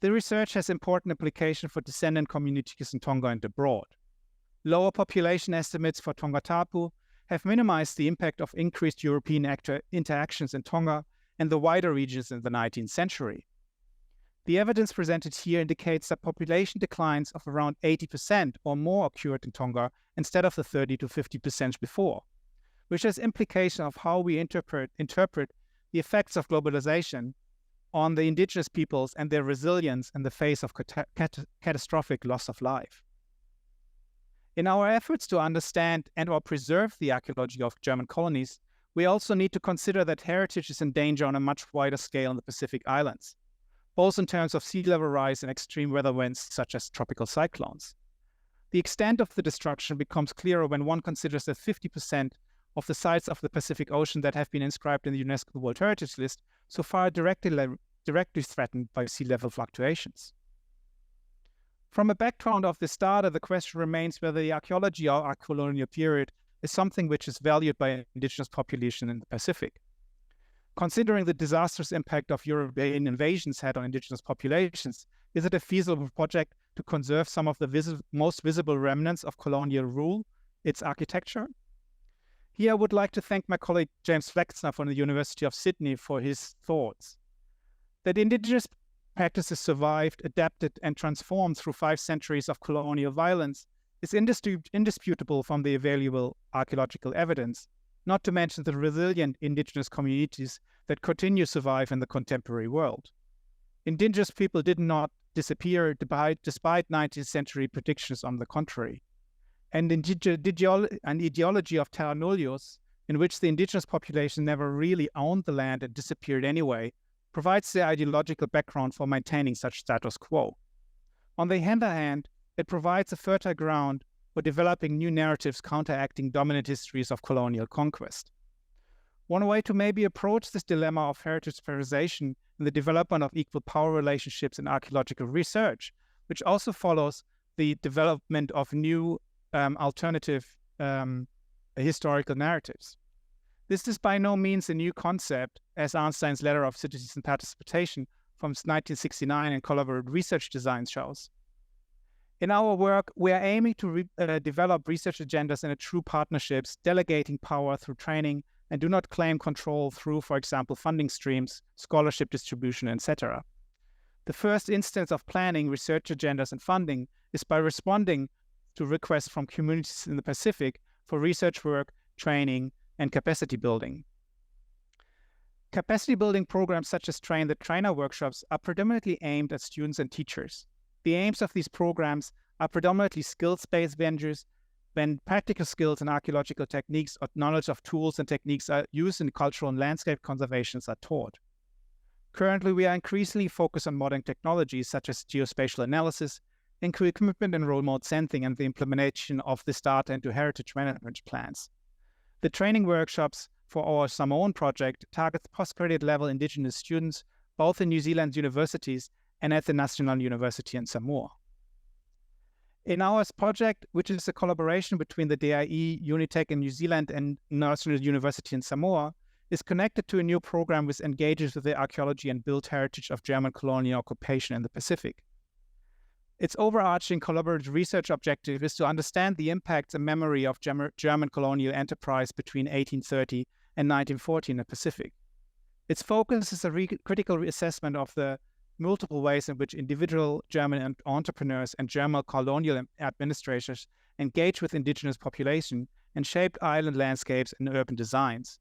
The research has important implication for descendant communities in Tonga and abroad. Lower population estimates for Tonga Tapu have minimized the impact of increased European interactions in Tonga and the wider regions in the 19th century. The evidence presented here indicates that population declines of around 80% or more occurred in Tonga instead of the 30 to 50% before, which has implication of how we interpret the effects of globalization on the indigenous peoples and their resilience in the face of catastrophic loss of life. In our efforts to understand and or preserve the archaeology of German colonies, we also need to consider that heritage is in danger on a much wider scale in the Pacific Islands, both in terms of sea level rise and extreme weather events such as tropical cyclones. The extent of the destruction becomes clearer when one considers that 50% of the sites of the Pacific Ocean that have been inscribed in the UNESCO World Heritage List so far are directly threatened by sea level fluctuations. From a background of this data, the question remains whether the archaeology of our colonial period is something which is valued by indigenous population in the Pacific. Considering the disastrous impact of European invasions had on indigenous populations, is it a feasible project to conserve some of the most visible remnants of colonial rule, its architecture? Here I would like to thank my colleague James Flexner from the University of Sydney for his thoughts. That indigenous practices survived, adapted, and transformed through 5 centuries of colonial violence is indisputable from the available archaeological evidence, not to mention the resilient indigenous communities that continue to survive in the contemporary world. Indigenous people did not disappear despite 19th century predictions on the contrary. And an ideology of terra nullius, in which the indigenous population never really owned the land and disappeared anyway, provides the ideological background for maintaining such status quo. On the other hand, it provides a fertile ground for developing new narratives counteracting dominant histories of colonial conquest. One way to maybe approach this dilemma of heritage preservation in the development of equal power relationships in archaeological research, which also follows the development of new alternative historical narratives. This is by no means a new concept, as Arnstein's letter of citizen participation from 1969 and collaborative research design shows. In our work, we are aiming to develop research agendas in a true partnerships, delegating power through training, and do not claim control through, for example, funding streams, scholarship distribution, etc. The first instance of planning research agendas and funding is by responding to requests from communities in the Pacific for research work, training, and capacity building. Capacity building programs such as Train the Trainer workshops are predominantly aimed at students and teachers. The aims of these programs are predominantly skills-based ventures, when practical skills and archaeological techniques or knowledge of tools and techniques are used in cultural and landscape conservations are taught. Currently, we are increasingly focused on modern technologies such as geospatial analysis, equipment and remote sensing, and the implementation of this data into heritage management plans. The training workshops for our Samoan project targets postgraduate level indigenous students, both in New Zealand universities and at the National University in Samoa. In our project, which is a collaboration between the DIE, Unitec in New Zealand and National University in Samoa, is connected to a new program which engages with the archaeology and built heritage of German colonial occupation in the Pacific. Its overarching collaborative research objective is to understand the impacts and memory of German colonial enterprise between 1830 and 1940 in the Pacific. Its focus is a critical reassessment of the multiple ways in which individual German entrepreneurs and German colonial administrators engage with indigenous population and shaped island landscapes and urban designs.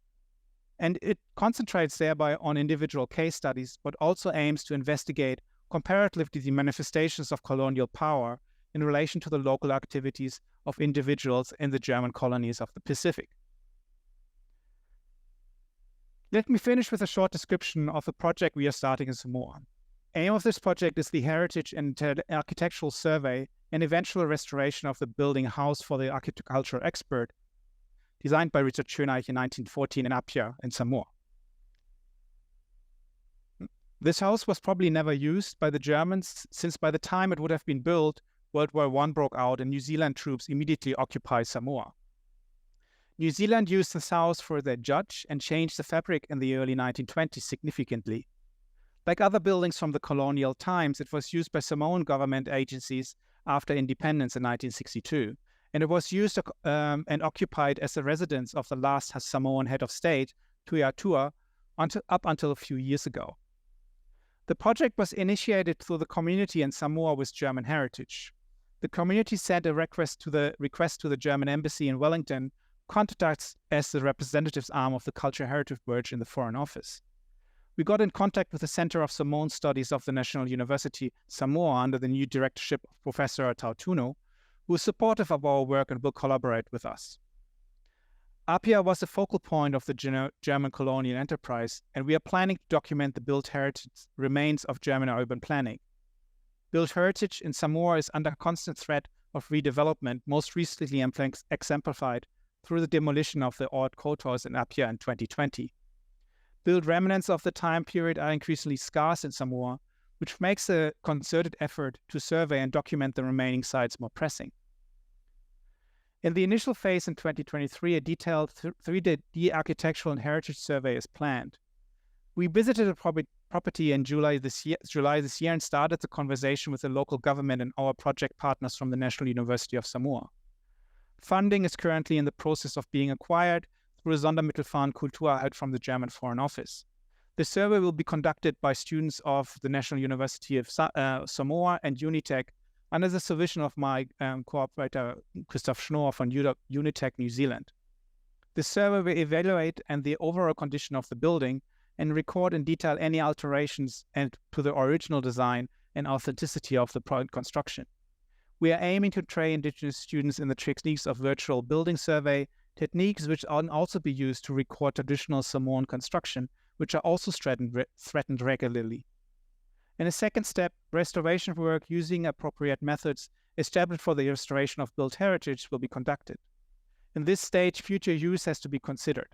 And it concentrates thereby on individual case studies, but also aims to investigate comparatively the manifestations of colonial power in relation to the local activities of individuals in the German colonies of the Pacific. Let me finish with a short description of the project we are starting in Samoa. Aim of this project is the heritage and architectural survey and eventual restoration of the building house for the architectural expert, designed by Richard Schöneich in 1914 in Apia in Samoa. This house was probably never used by the Germans, since by the time it would have been built, World War I broke out and New Zealand troops immediately occupied Samoa. New Zealand used this house for their judge and changed the fabric in the early 1920s significantly. Like other buildings from the colonial times, it was used by Samoan government agencies after independence in 1962, and it was used and occupied as the residence of the last Samoan head of state, Tuiatua, up until a few years ago. The project was initiated through the community in Samoa with German heritage. The community sent a request to the German embassy in Wellington, contacts as the representatives arm of the Cultural Heritage Branch in the Foreign Office. We got in contact with the Center of Samoan Studies of the National University Samoa under the new directorship of Professor Tautuno, who is supportive of our work and will collaborate with us. Apia was the focal point of the German colonial enterprise, and we are planning to document the built heritage remains of German urban planning. Built heritage in Samoa is under constant threat of redevelopment, most recently exemplified through the demolition of the old courthouse in Apia in 2020. Built remnants of the time period are increasingly scarce in Samoa, which makes a concerted effort to survey and document the remaining sites more pressing. In the initial phase in 2023, a detailed 3D architectural and heritage survey is planned. We visited a property in July this year and started the conversation with the local government and our project partners from the National University of Samoa. Funding is currently in the process of being acquired through a Sondermittelfonds Kulturerhalt from the German Foreign Office. The survey will be conducted by students of the National University of Samoa and Unitec under the supervision of my cooperator Christoph Schnorr from Unitec New Zealand. The survey will evaluate the overall condition of the building and record in detail any alterations to the original design and authenticity of the project construction. We are aiming to train indigenous students in the techniques of virtual building survey, techniques which can also be used to record traditional Samoan construction, which are also threatened regularly. In a second step, restoration work using appropriate methods established for the restoration of built heritage will be conducted. In this stage, future use has to be considered.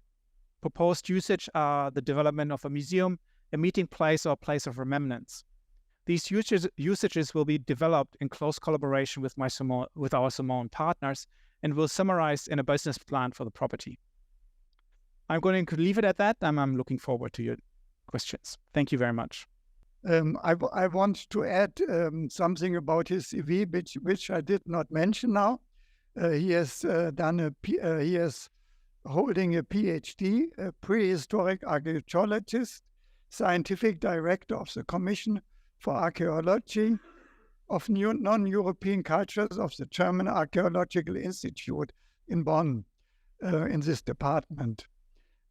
Proposed usage are the development of a museum, a meeting place, or a place of remembrance. These usages will be developed in close collaboration with our Samoan partners and will summarize in a business plan for the property. I'm going to leave it at that, and I'm looking forward to your questions. Thank you very much. I want to add something about his CV, which I did not mention now. He has he is holding a PhD, a prehistoric archaeologist, scientific director of the Commission for Archaeology of Non-European Cultures of the German Archaeological Institute in Bonn, in this department.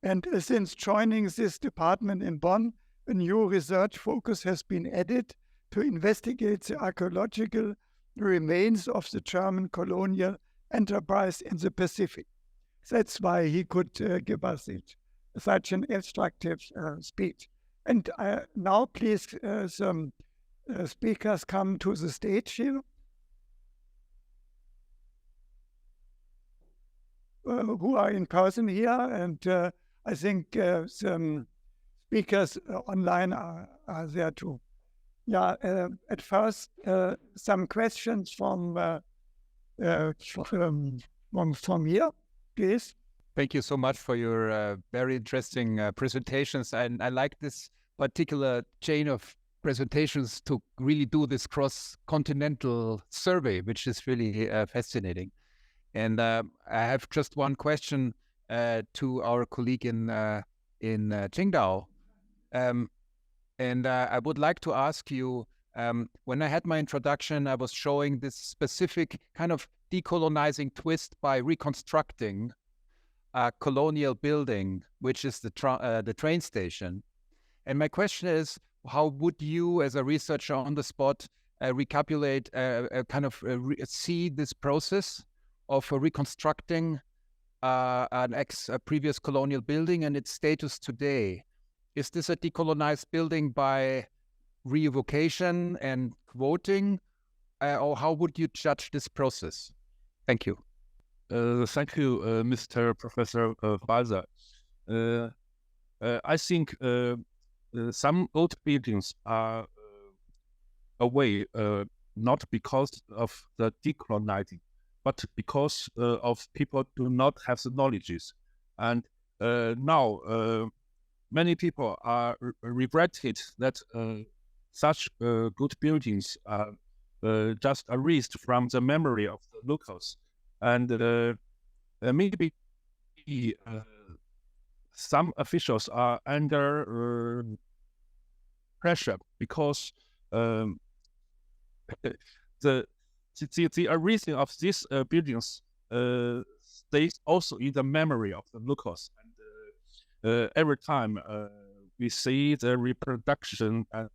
And since joining this department in Bonn, a new research focus has been added to investigate the archaeological remains of the German colonial enterprise in the Pacific. That's why he could give us such an instructive speech. And now please some speakers come to the stage here. Who are in person here, and I think some speakers online are there too. Yeah, at first, some questions from here, please. Thank you so much for your very interesting presentations. And I like this particular chain of presentations to really do this cross-continental survey, which is really fascinating. And I have just one question to our colleague in Qingdao. And I would like to ask you, when I had my introduction, I was showing this specific kind of decolonizing twist by reconstructing a colonial building, which is the train station. And my question is, how would you, as a researcher on the spot, recapitulate, see this process of reconstructing a previous colonial building and its status today? Is this a decolonized building by re-evocation and voting, or how would you judge this process? Thank you. Thank you, Mr. Professor Vorhoelzer. I think some old buildings are away, not because of the decolonizing, but because of people do not have the knowledges. And now many people are regretted that such good buildings are just erased from the memory of the locals. And maybe some officials are under pressure because the erasing of these buildings stays also in the memory of the locals. And every time we see the reproduction and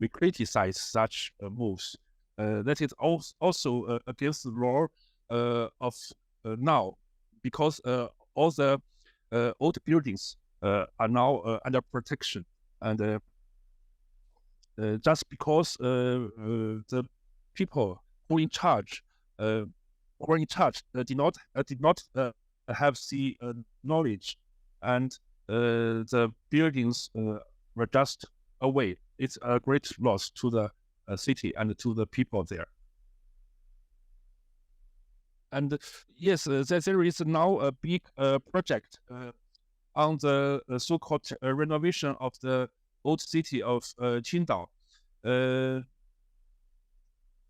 we criticize such moves, that is also against the law of now, because all the old buildings are now under protection, and just because the people who in charge did not have the knowledge, and the buildings were just away. It's a great loss to the city and to the people there. And yes, there is now a big project on the so-called renovation of the old city of Qingdao. There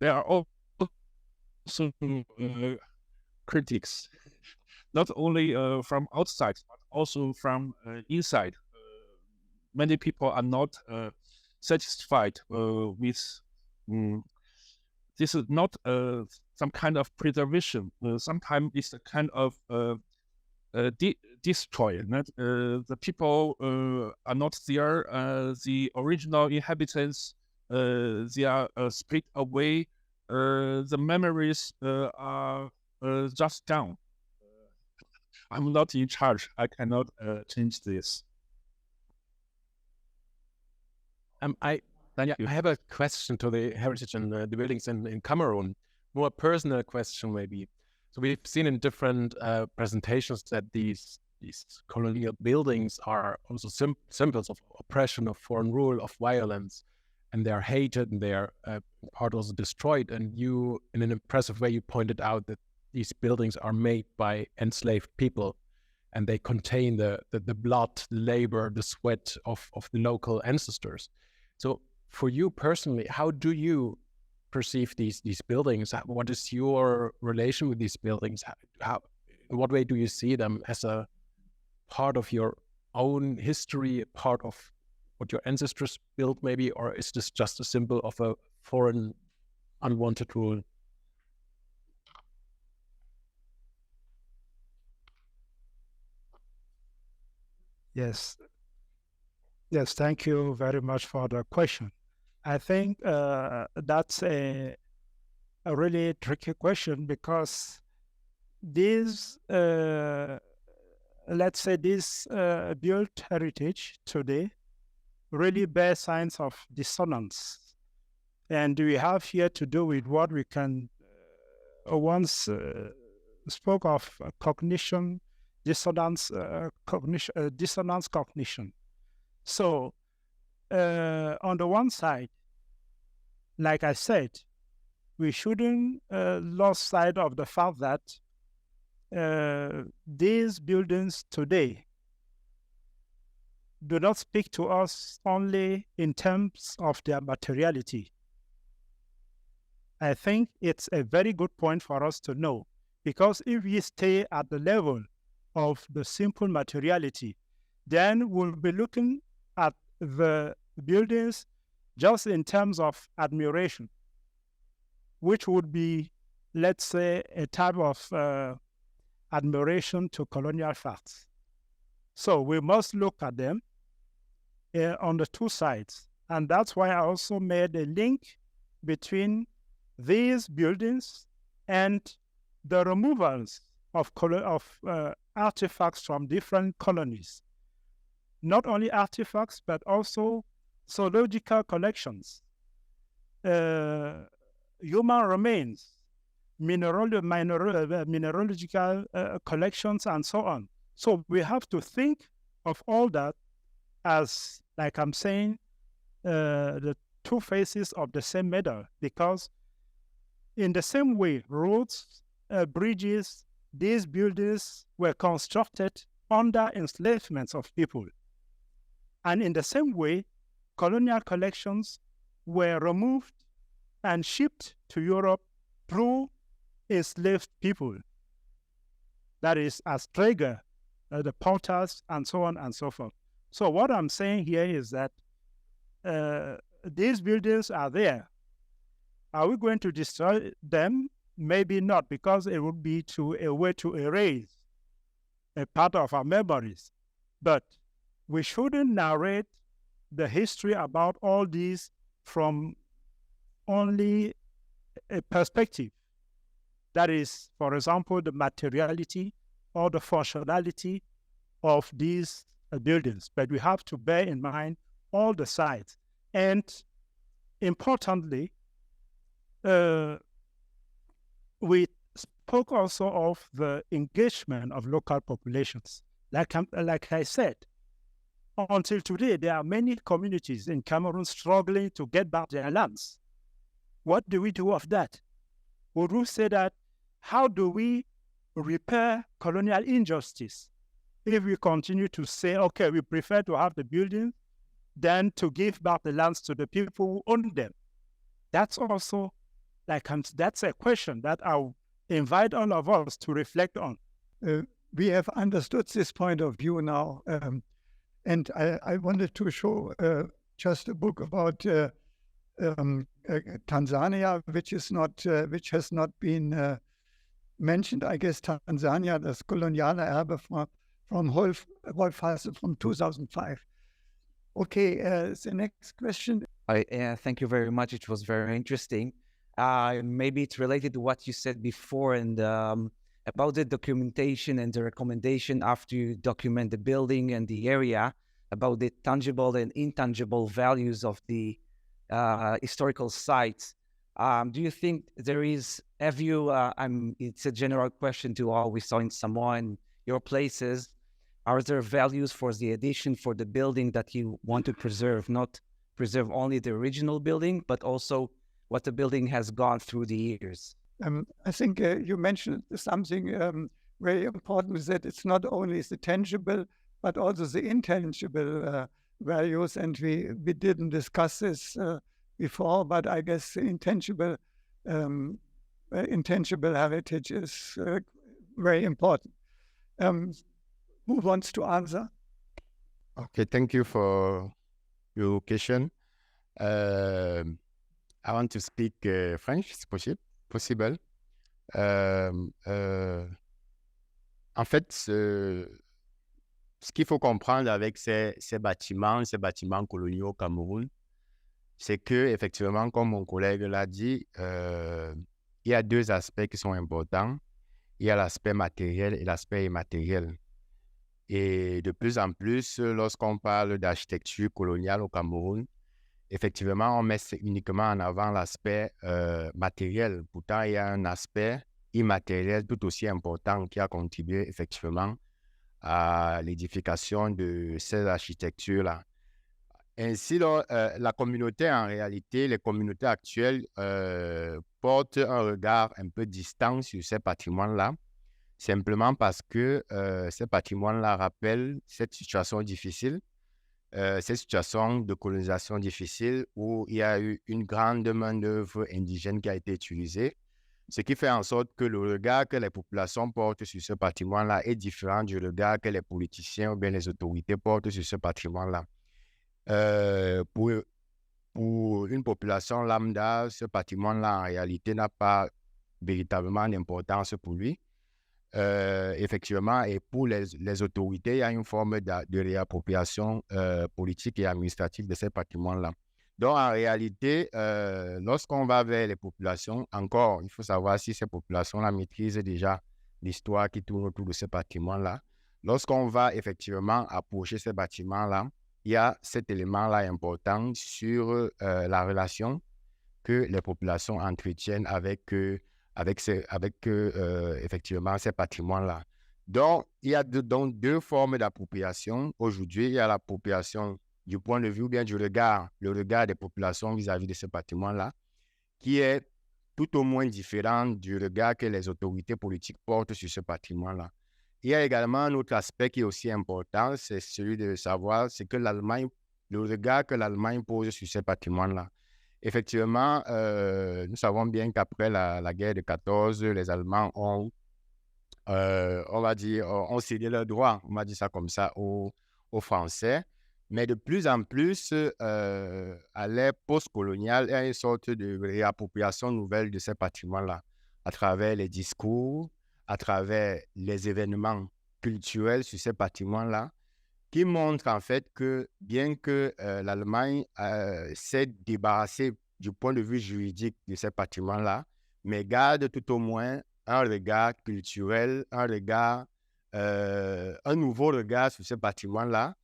are also critics, not only from outside, but also from inside. Many people are not satisfied with this is not some kind of preservation. Sometimes it's a kind of destroy. The people are not there. The original inhabitants, they are split away. The memories are just down. I'm not in charge. I cannot change this. I have a question to the heritage and the buildings in Cameroon. More personal question, maybe. So we've seen in different presentations that these colonial buildings are also symbols of oppression, of foreign rule, of violence, and they are hated and they are part also destroyed. And you, in an impressive way, you pointed out that these buildings are made by enslaved people. and they contain the blood, the labor, the sweat of the local ancestors. So for you personally, how do you perceive these buildings? What is your relation with these buildings? In what way do you see them as a part of your own history, a part of what your ancestors built maybe, or is this just a symbol of a foreign unwanted rule? Yes. Yes, thank you very much for the question. I think that's a really tricky question, because these, let's say, this built heritage today really bear signs of dissonance. And we have here to do with what we can once spoke of cognition, dissonance cognition. So on the one side, like I said, we shouldn't lose sight of the fact that these buildings today do not speak to us only in terms of their materiality. I think it's a very good point for us to know, because if we stay at the level of the simple materiality, then we'll be looking at the buildings just in terms of admiration, which would be, let's say, a type of admiration to colonial facts. So we must look at them on the two sides. And that's why I also made a link between these buildings and the removals of artifacts from different colonies. Not only artifacts, but also zoological collections, human remains, mineralogical collections, and so on. So we have to think of all that as, like I'm saying, the two faces of the same medal, because in the same way, roads, bridges, these buildings were constructed under enslavement of people. And in the same way, colonial collections were removed and shipped to Europe through enslaved people. That is, as Traeger, the potters, and so on and so forth. So what I'm saying here is that these buildings are there. Are we going to destroy them? Maybe not, because it would be a way to erase a part of our memories. But we shouldn't narrate the history about all these from only a perspective. That is, for example, the materiality or the functionality of these buildings. But we have to bear in mind all the sides. And importantly, we spoke also of the engagement of local populations. Like I said, until today, there are many communities in Cameroon struggling to get back their lands. What do we do of that? Would we say that, how do we repair colonial injustice if we continue to say, okay, we prefer to have the buildings than to give back the lands to the people who own them? That's also, that's a question that I'll invite all of us to reflect on. We have understood this point of view now, and I wanted to show just a book about Tanzania, which has not been mentioned. I guess Tanzania, das koloniale Erbe from Vorhoelzer from 2005. Okay, the next question. Thank you very much. It was very interesting. Maybe it's related to what you said before, and about the documentation and the recommendation after you document the building and the area, about the tangible and intangible values of the historical sites. Do you think there is, it's a general question to all we saw in Samoa and your places, are there values for the addition for the building that you want to preserve, not preserve only the original building, but also what the building has gone through the years? I think you mentioned something very important is that it's not only the tangible, but also the intangible values. And we didn't discuss this before, but I guess the intangible heritage is very important. Who wants to answer? Okay, thank you for your question. I want to speak French, si possible. En fait, ce qu'il faut comprendre avec ces bâtiments coloniaux au Cameroun, c'est que, effectivement, comme mon collègue l'a dit, il y a deux aspects qui sont importants. Il y a l'aspect matériel et l'aspect immatériel. Et de plus en plus, lorsqu'on parle d'architecture coloniale au Cameroun, effectivement, on met uniquement en avant l'aspect matériel. Pourtant, il y a un aspect immatériel tout aussi important qui a contribué effectivement à l'édification de ces architectures-là. Ainsi, la communauté, en réalité, les communautés actuelles portent un regard un peu distant sur ces patrimoines-là, simplement parce que ces patrimoines-là rappellent cette situation difficile, cette situation de colonisation difficile où il y a eu une grande main-d'œuvre indigène qui a été utilisée, ce qui fait en sorte que le regard que les populations portent sur ce patrimoine-là est différent du regard que les politiciens ou bien les autorités portent sur ce patrimoine-là. Pour une population lambda, ce patrimoine-là, en réalité, n'a pas véritablement d'importance pour lui. Effectivement, et pour les autorités, il y a une forme de réappropriation politique et administrative de ces patrimoines-là. Donc, en réalité, lorsqu'on va vers les populations, encore, il faut savoir si ces populations-là maîtrisent déjà l'histoire qui tourne autour de ce patrimoine-là. Lorsqu'on va effectivement approcher ces bâtiments-là, il y a cet élément-là important sur la relation que les populations entretiennent avec effectivement ces patrimoines-là. Donc, il y a deux formes d'appropriation. Aujourd'hui, il y a l'appropriation du point de vue ou bien le regard des populations vis-à-vis de ce patrimoine-là, qui est tout au moins différent du regard que les autorités politiques portent sur ce patrimoine-là. Il y a également un autre aspect qui est aussi important, c'est celui de savoir c'est que le regard que l'Allemagne pose sur ce patrimoine-là. Effectivement, nous savons bien qu'après la guerre de 14, les Allemands ont cédé leurs droits, on va dire ça comme ça, aux Français. Mais de plus en plus, à l'ère postcoloniale, il y a une sorte de réappropriation nouvelle de ces patrimoines-là, à travers les discours, à travers les événements culturels sur ces patrimoines-là, qui montrent en fait que bien que l'Allemagne s'est débarrassée du point de vue juridique de ces patrimoines-là, mais garde tout au moins un regard culturel, un nouveau regard sur ces patrimoines-là.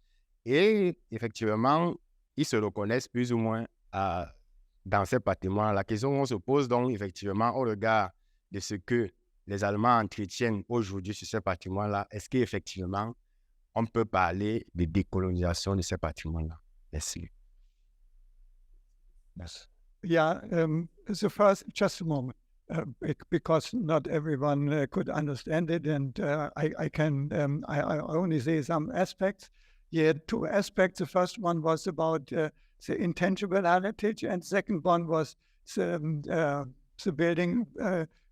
Et effectivement, ils se reconnaissent plus ou moins dans ces patrimoines. La question se pose donc effectivement au regard de ce que les Allemands entretiennent aujourd'hui sur ces patrimoines-là. Est-ce qu'effectivement, on peut parler de décolonisation de ces patrimoines-là? Merci. Yes. Yeah, the first, just a moment, because not everyone could understand it, and I only say some aspects. He had two aspects. The first one was about the intangible heritage, and the second one was the building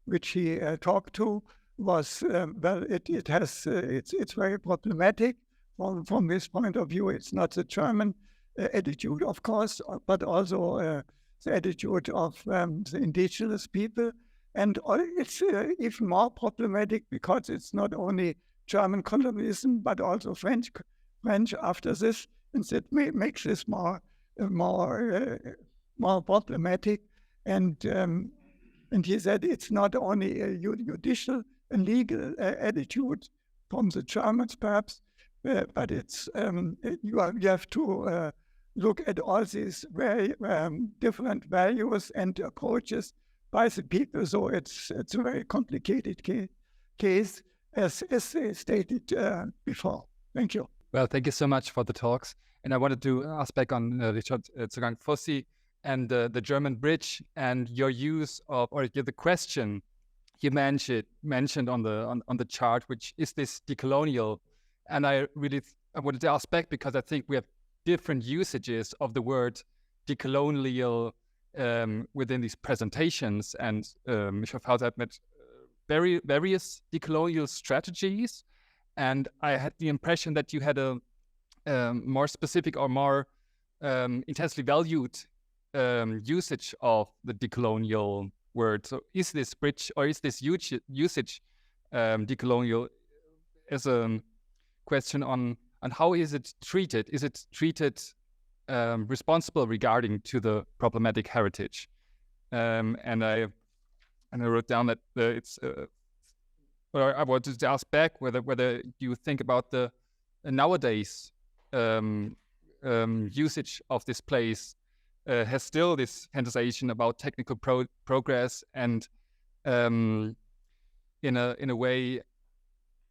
which he talked to was it's very problematic from this point of view. It's not the German attitude, of course, but also the attitude of the indigenous people, and it's even more problematic because it's not only German colonialism but also French after this, and that makes this more problematic. And he said it's not only a judicial and legal attitude from the Germans, perhaps, but it's you have to look at all these very different values and approaches by the people. So it's a very complicated case, as stated before. Thank you. Well, thank you so much for the talks. And I wanted to ask back on TSOGANG FOSSI and the German bridge and your use of, or the question you mentioned on the chart, which is this decolonial, and I wanted to ask back because I think we have different usages of the word decolonial within these presentations, and Schaffhauser had met various decolonial strategies, and I had the impression that you had a more specific or more intensely valued usage of the decolonial word. So is this bridge or is this huge usage decolonial as a question on how is it treated? Is it treated responsible regarding to the problematic heritage? And I wrote down that it's. Or I wanted to ask back whether you think about the nowadays usage of this place has still this fantasization about technical progress, and in a way,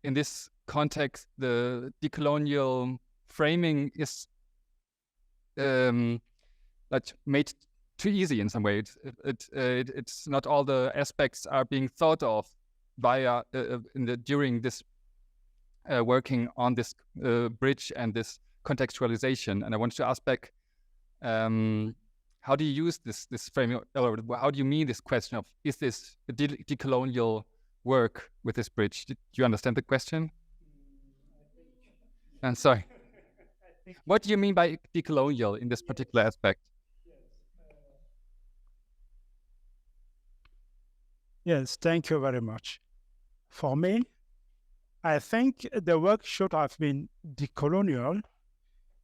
in this context, the decolonial framing is like made too easy in some way. It's not all the aspects are being thought of via during this working on this bridge and this contextualization. And I wanted to ask back, how do you use this framing, or how do you mean this question of, is this a decolonial work with this bridge? Do you understand the question? I'm sorry. What do you mean by decolonial in this particular aspect? Yes, thank you very much. For me, I think the work should have been decolonial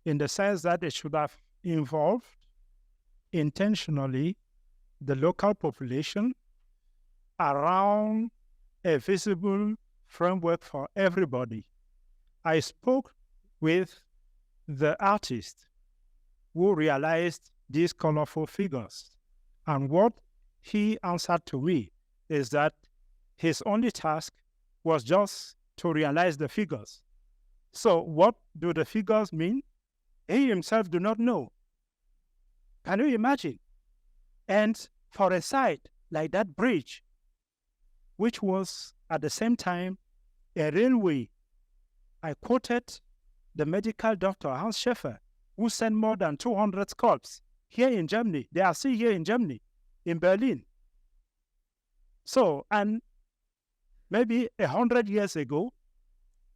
in the sense that it should have involved intentionally the local population around a visible framework for everybody. I spoke with the artist who realized these colorful figures, and what he answered to me is that his only task was just to realize the figures. So what do the figures mean? He himself do not know. Can you imagine? And for a site like that bridge, which was at the same time a railway, I quoted the medical doctor Hans Schäfer, who sent more than 200 scalps here in Germany. They are still here in Germany, in Berlin. So, and maybe 100 years ago,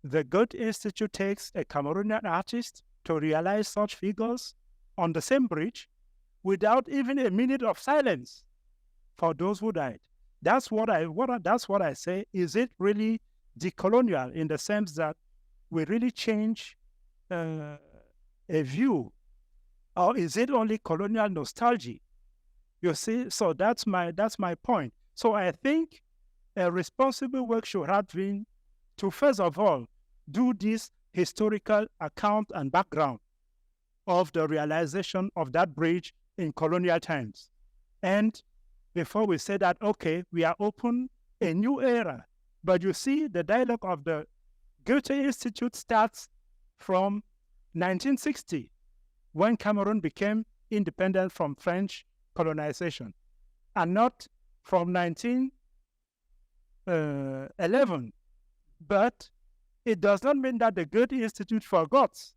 the Goethe Institute takes a Cameroonian artist to realize such figures on the same bridge without even a minute of silence for those who died. That's what I say. Is it really decolonial in the sense that we really change a view, or is it only colonial nostalgia? You see, so that's my point. So I think a responsible work should have been to, first of all, do this historical account and background of the realization of that bridge in colonial times. And before we say that, okay, we are open a new era. But you see, the dialogue of the Goethe Institute starts from 1960, when Cameroon became independent from French colonization, and not from 1911. But it does not mean that the Goethe Institute forgets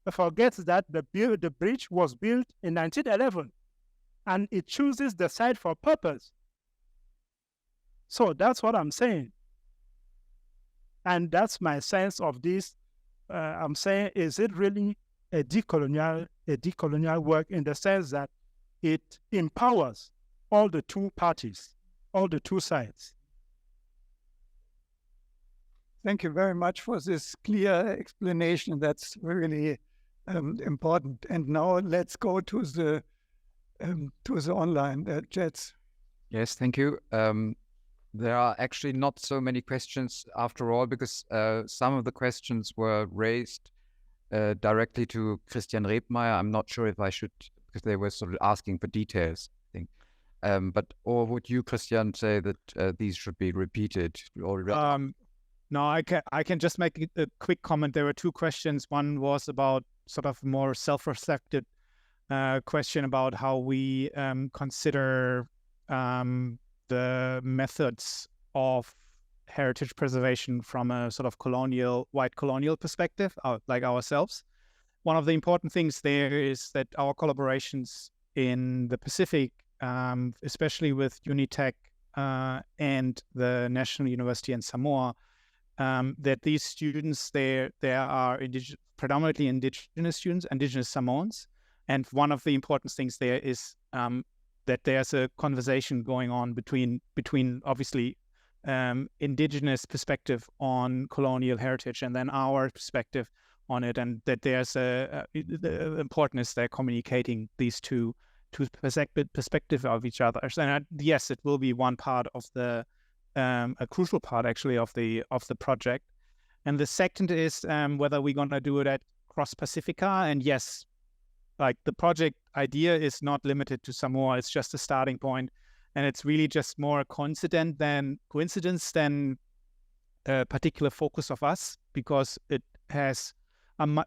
that the bridge was built in 1911, and it chooses the site for purpose. So that's what I'm saying. And that's my sense of this. I'm saying, is it really a decolonial work in the sense that it empowers all the two parties, all the two sides? Thank you very much for this clear explanation. That's really important. And now let's go to the online chats. Yes, thank you. There are actually not so many questions after all, because some of the questions were raised directly to Christian Rebmeier. I'm not sure if I should, because they were sort of asking for details, I think. Or would you, Christian, say that these should be repeated? No, I can just make a quick comment. There were two questions. One was about sort of more self-reflective question about how we consider the methods of heritage preservation from a sort of colonial, white colonial perspective, like ourselves. One of the important things there is that our collaborations in the Pacific, especially with UNITEC and the National University in Samoa, that these students, there are predominantly indigenous students, indigenous Samoans. And one of the important things there is that there's a conversation going on between obviously indigenous perspective on colonial heritage and then our perspective on it, and that there's the importance they're communicating these two perspective of each other. And yes, it will be one part of the a crucial part actually of the project. And the second is whether we're going to do it at Cross Pacifica. And yes, like the project idea is not limited to Samoa. It's just a starting point, and it's really just more a coincidence than a particular focus of us, because it has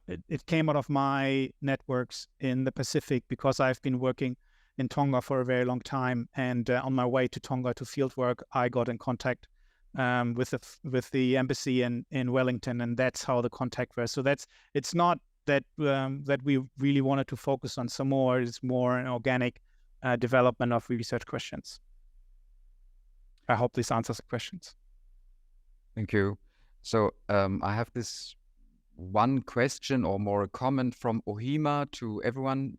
it came out of my networks in the Pacific, because I've been working in Tonga for a very long time, and on my way to Tonga to field work, I got in contact with the embassy in Wellington, and that's how the contact was. So it's not that that we really wanted to focus on Samoa. It's more an organic development of research questions. I hope this answers the questions. Thank you. So I have this one question, or more a comment from Ohima to everyone.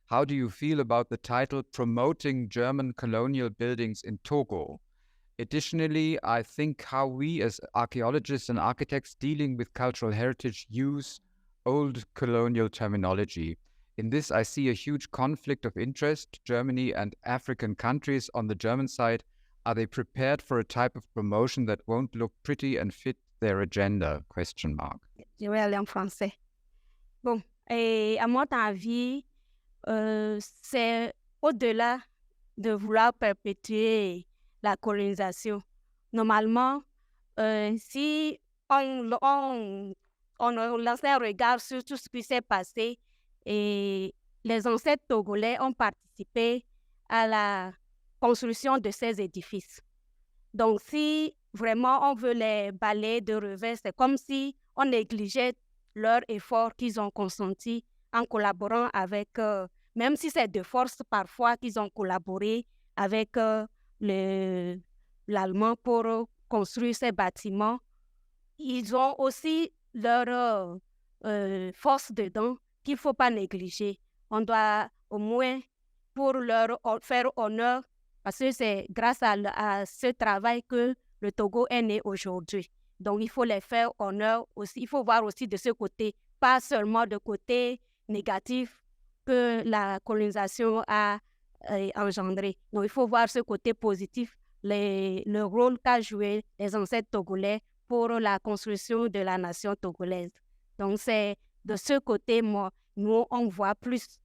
How do you feel about the title Promoting German Colonial Buildings in Togo? Additionally, I think how we as archaeologists and architects dealing with cultural heritage use old colonial terminology. In this, I see a huge conflict of interest. Germany and African countries on the German side, are they prepared for a type of promotion that won't look pretty and fit their agenda? Question mark. Je vais aller en français. Bon, et à mon avis, c'est au-delà de vouloir perpétuer la colonisation. Normalement, si on lance un regard sur tout ce qui s'est passé, et les ancêtres togolais ont participé à la construction de ces édifices. Donc, si vraiment on veut les balayer de revers, c'est comme si on négligeait leur effort qu'ils ont consenti en collaborant avec, même si c'est de force parfois qu'ils ont collaboré avec l'Allemand pour construire ces bâtiments, ils ont aussi leur force dedans qu'il ne faut pas négliger. On doit au moins, pour leur faire honneur, parce que c'est grâce à ce travail que le Togo est né aujourd'hui. Donc, il faut les faire honneur aussi. Il faut voir aussi de ce côté, pas seulement de côté négatif que la colonisation a engendré. Donc, il faut voir ce côté positif, le rôle qu'a joué les ancêtres togolais pour la construction de la nation togolaise. Donc, c'est de ce côté, nous, on voit plus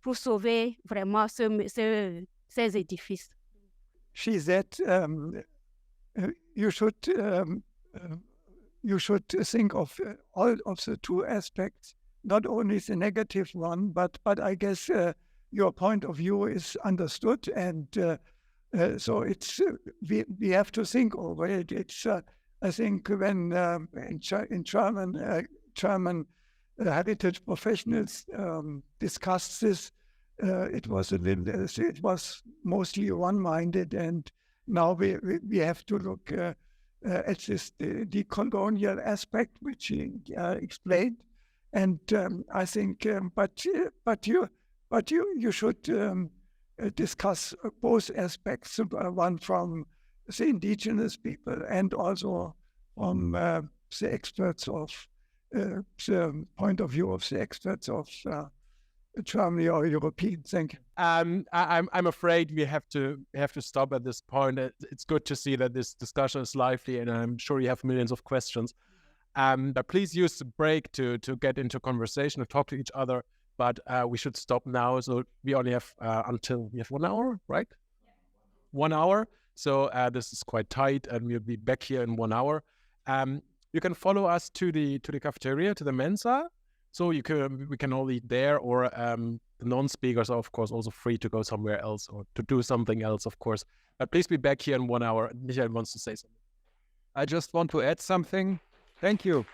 pour sauver vraiment ces édifices. She said you should think of all of the two aspects, not only the negative one, but I guess your point of view is understood, and so it's we have to think over it. It's I think when in German heritage professionals discussed this, it was mostly one-minded, and now we have to look at this decolonial aspect, which he explained, and I think, but you should discuss both aspects, one from the indigenous people and also from the experts of the point of view of the experts of Germany or European. Thank you. I'm afraid we have to stop at this point. It's good to see that this discussion is lively, and I'm sure you have millions of questions. But please use the break to get into conversation, to talk to each other. But we should stop now. So we only have until we have 1 hour, right? Yeah. 1 hour. So this is quite tight, and we'll be back here in 1 hour. You can follow us to the cafeteria, to the Mensa, So we can all eat there, or the non-speakers are of course also free to go somewhere else or to do something else, of course. But please be back here in 1 hour. Michael wants to say something. I just want to add something. Thank you.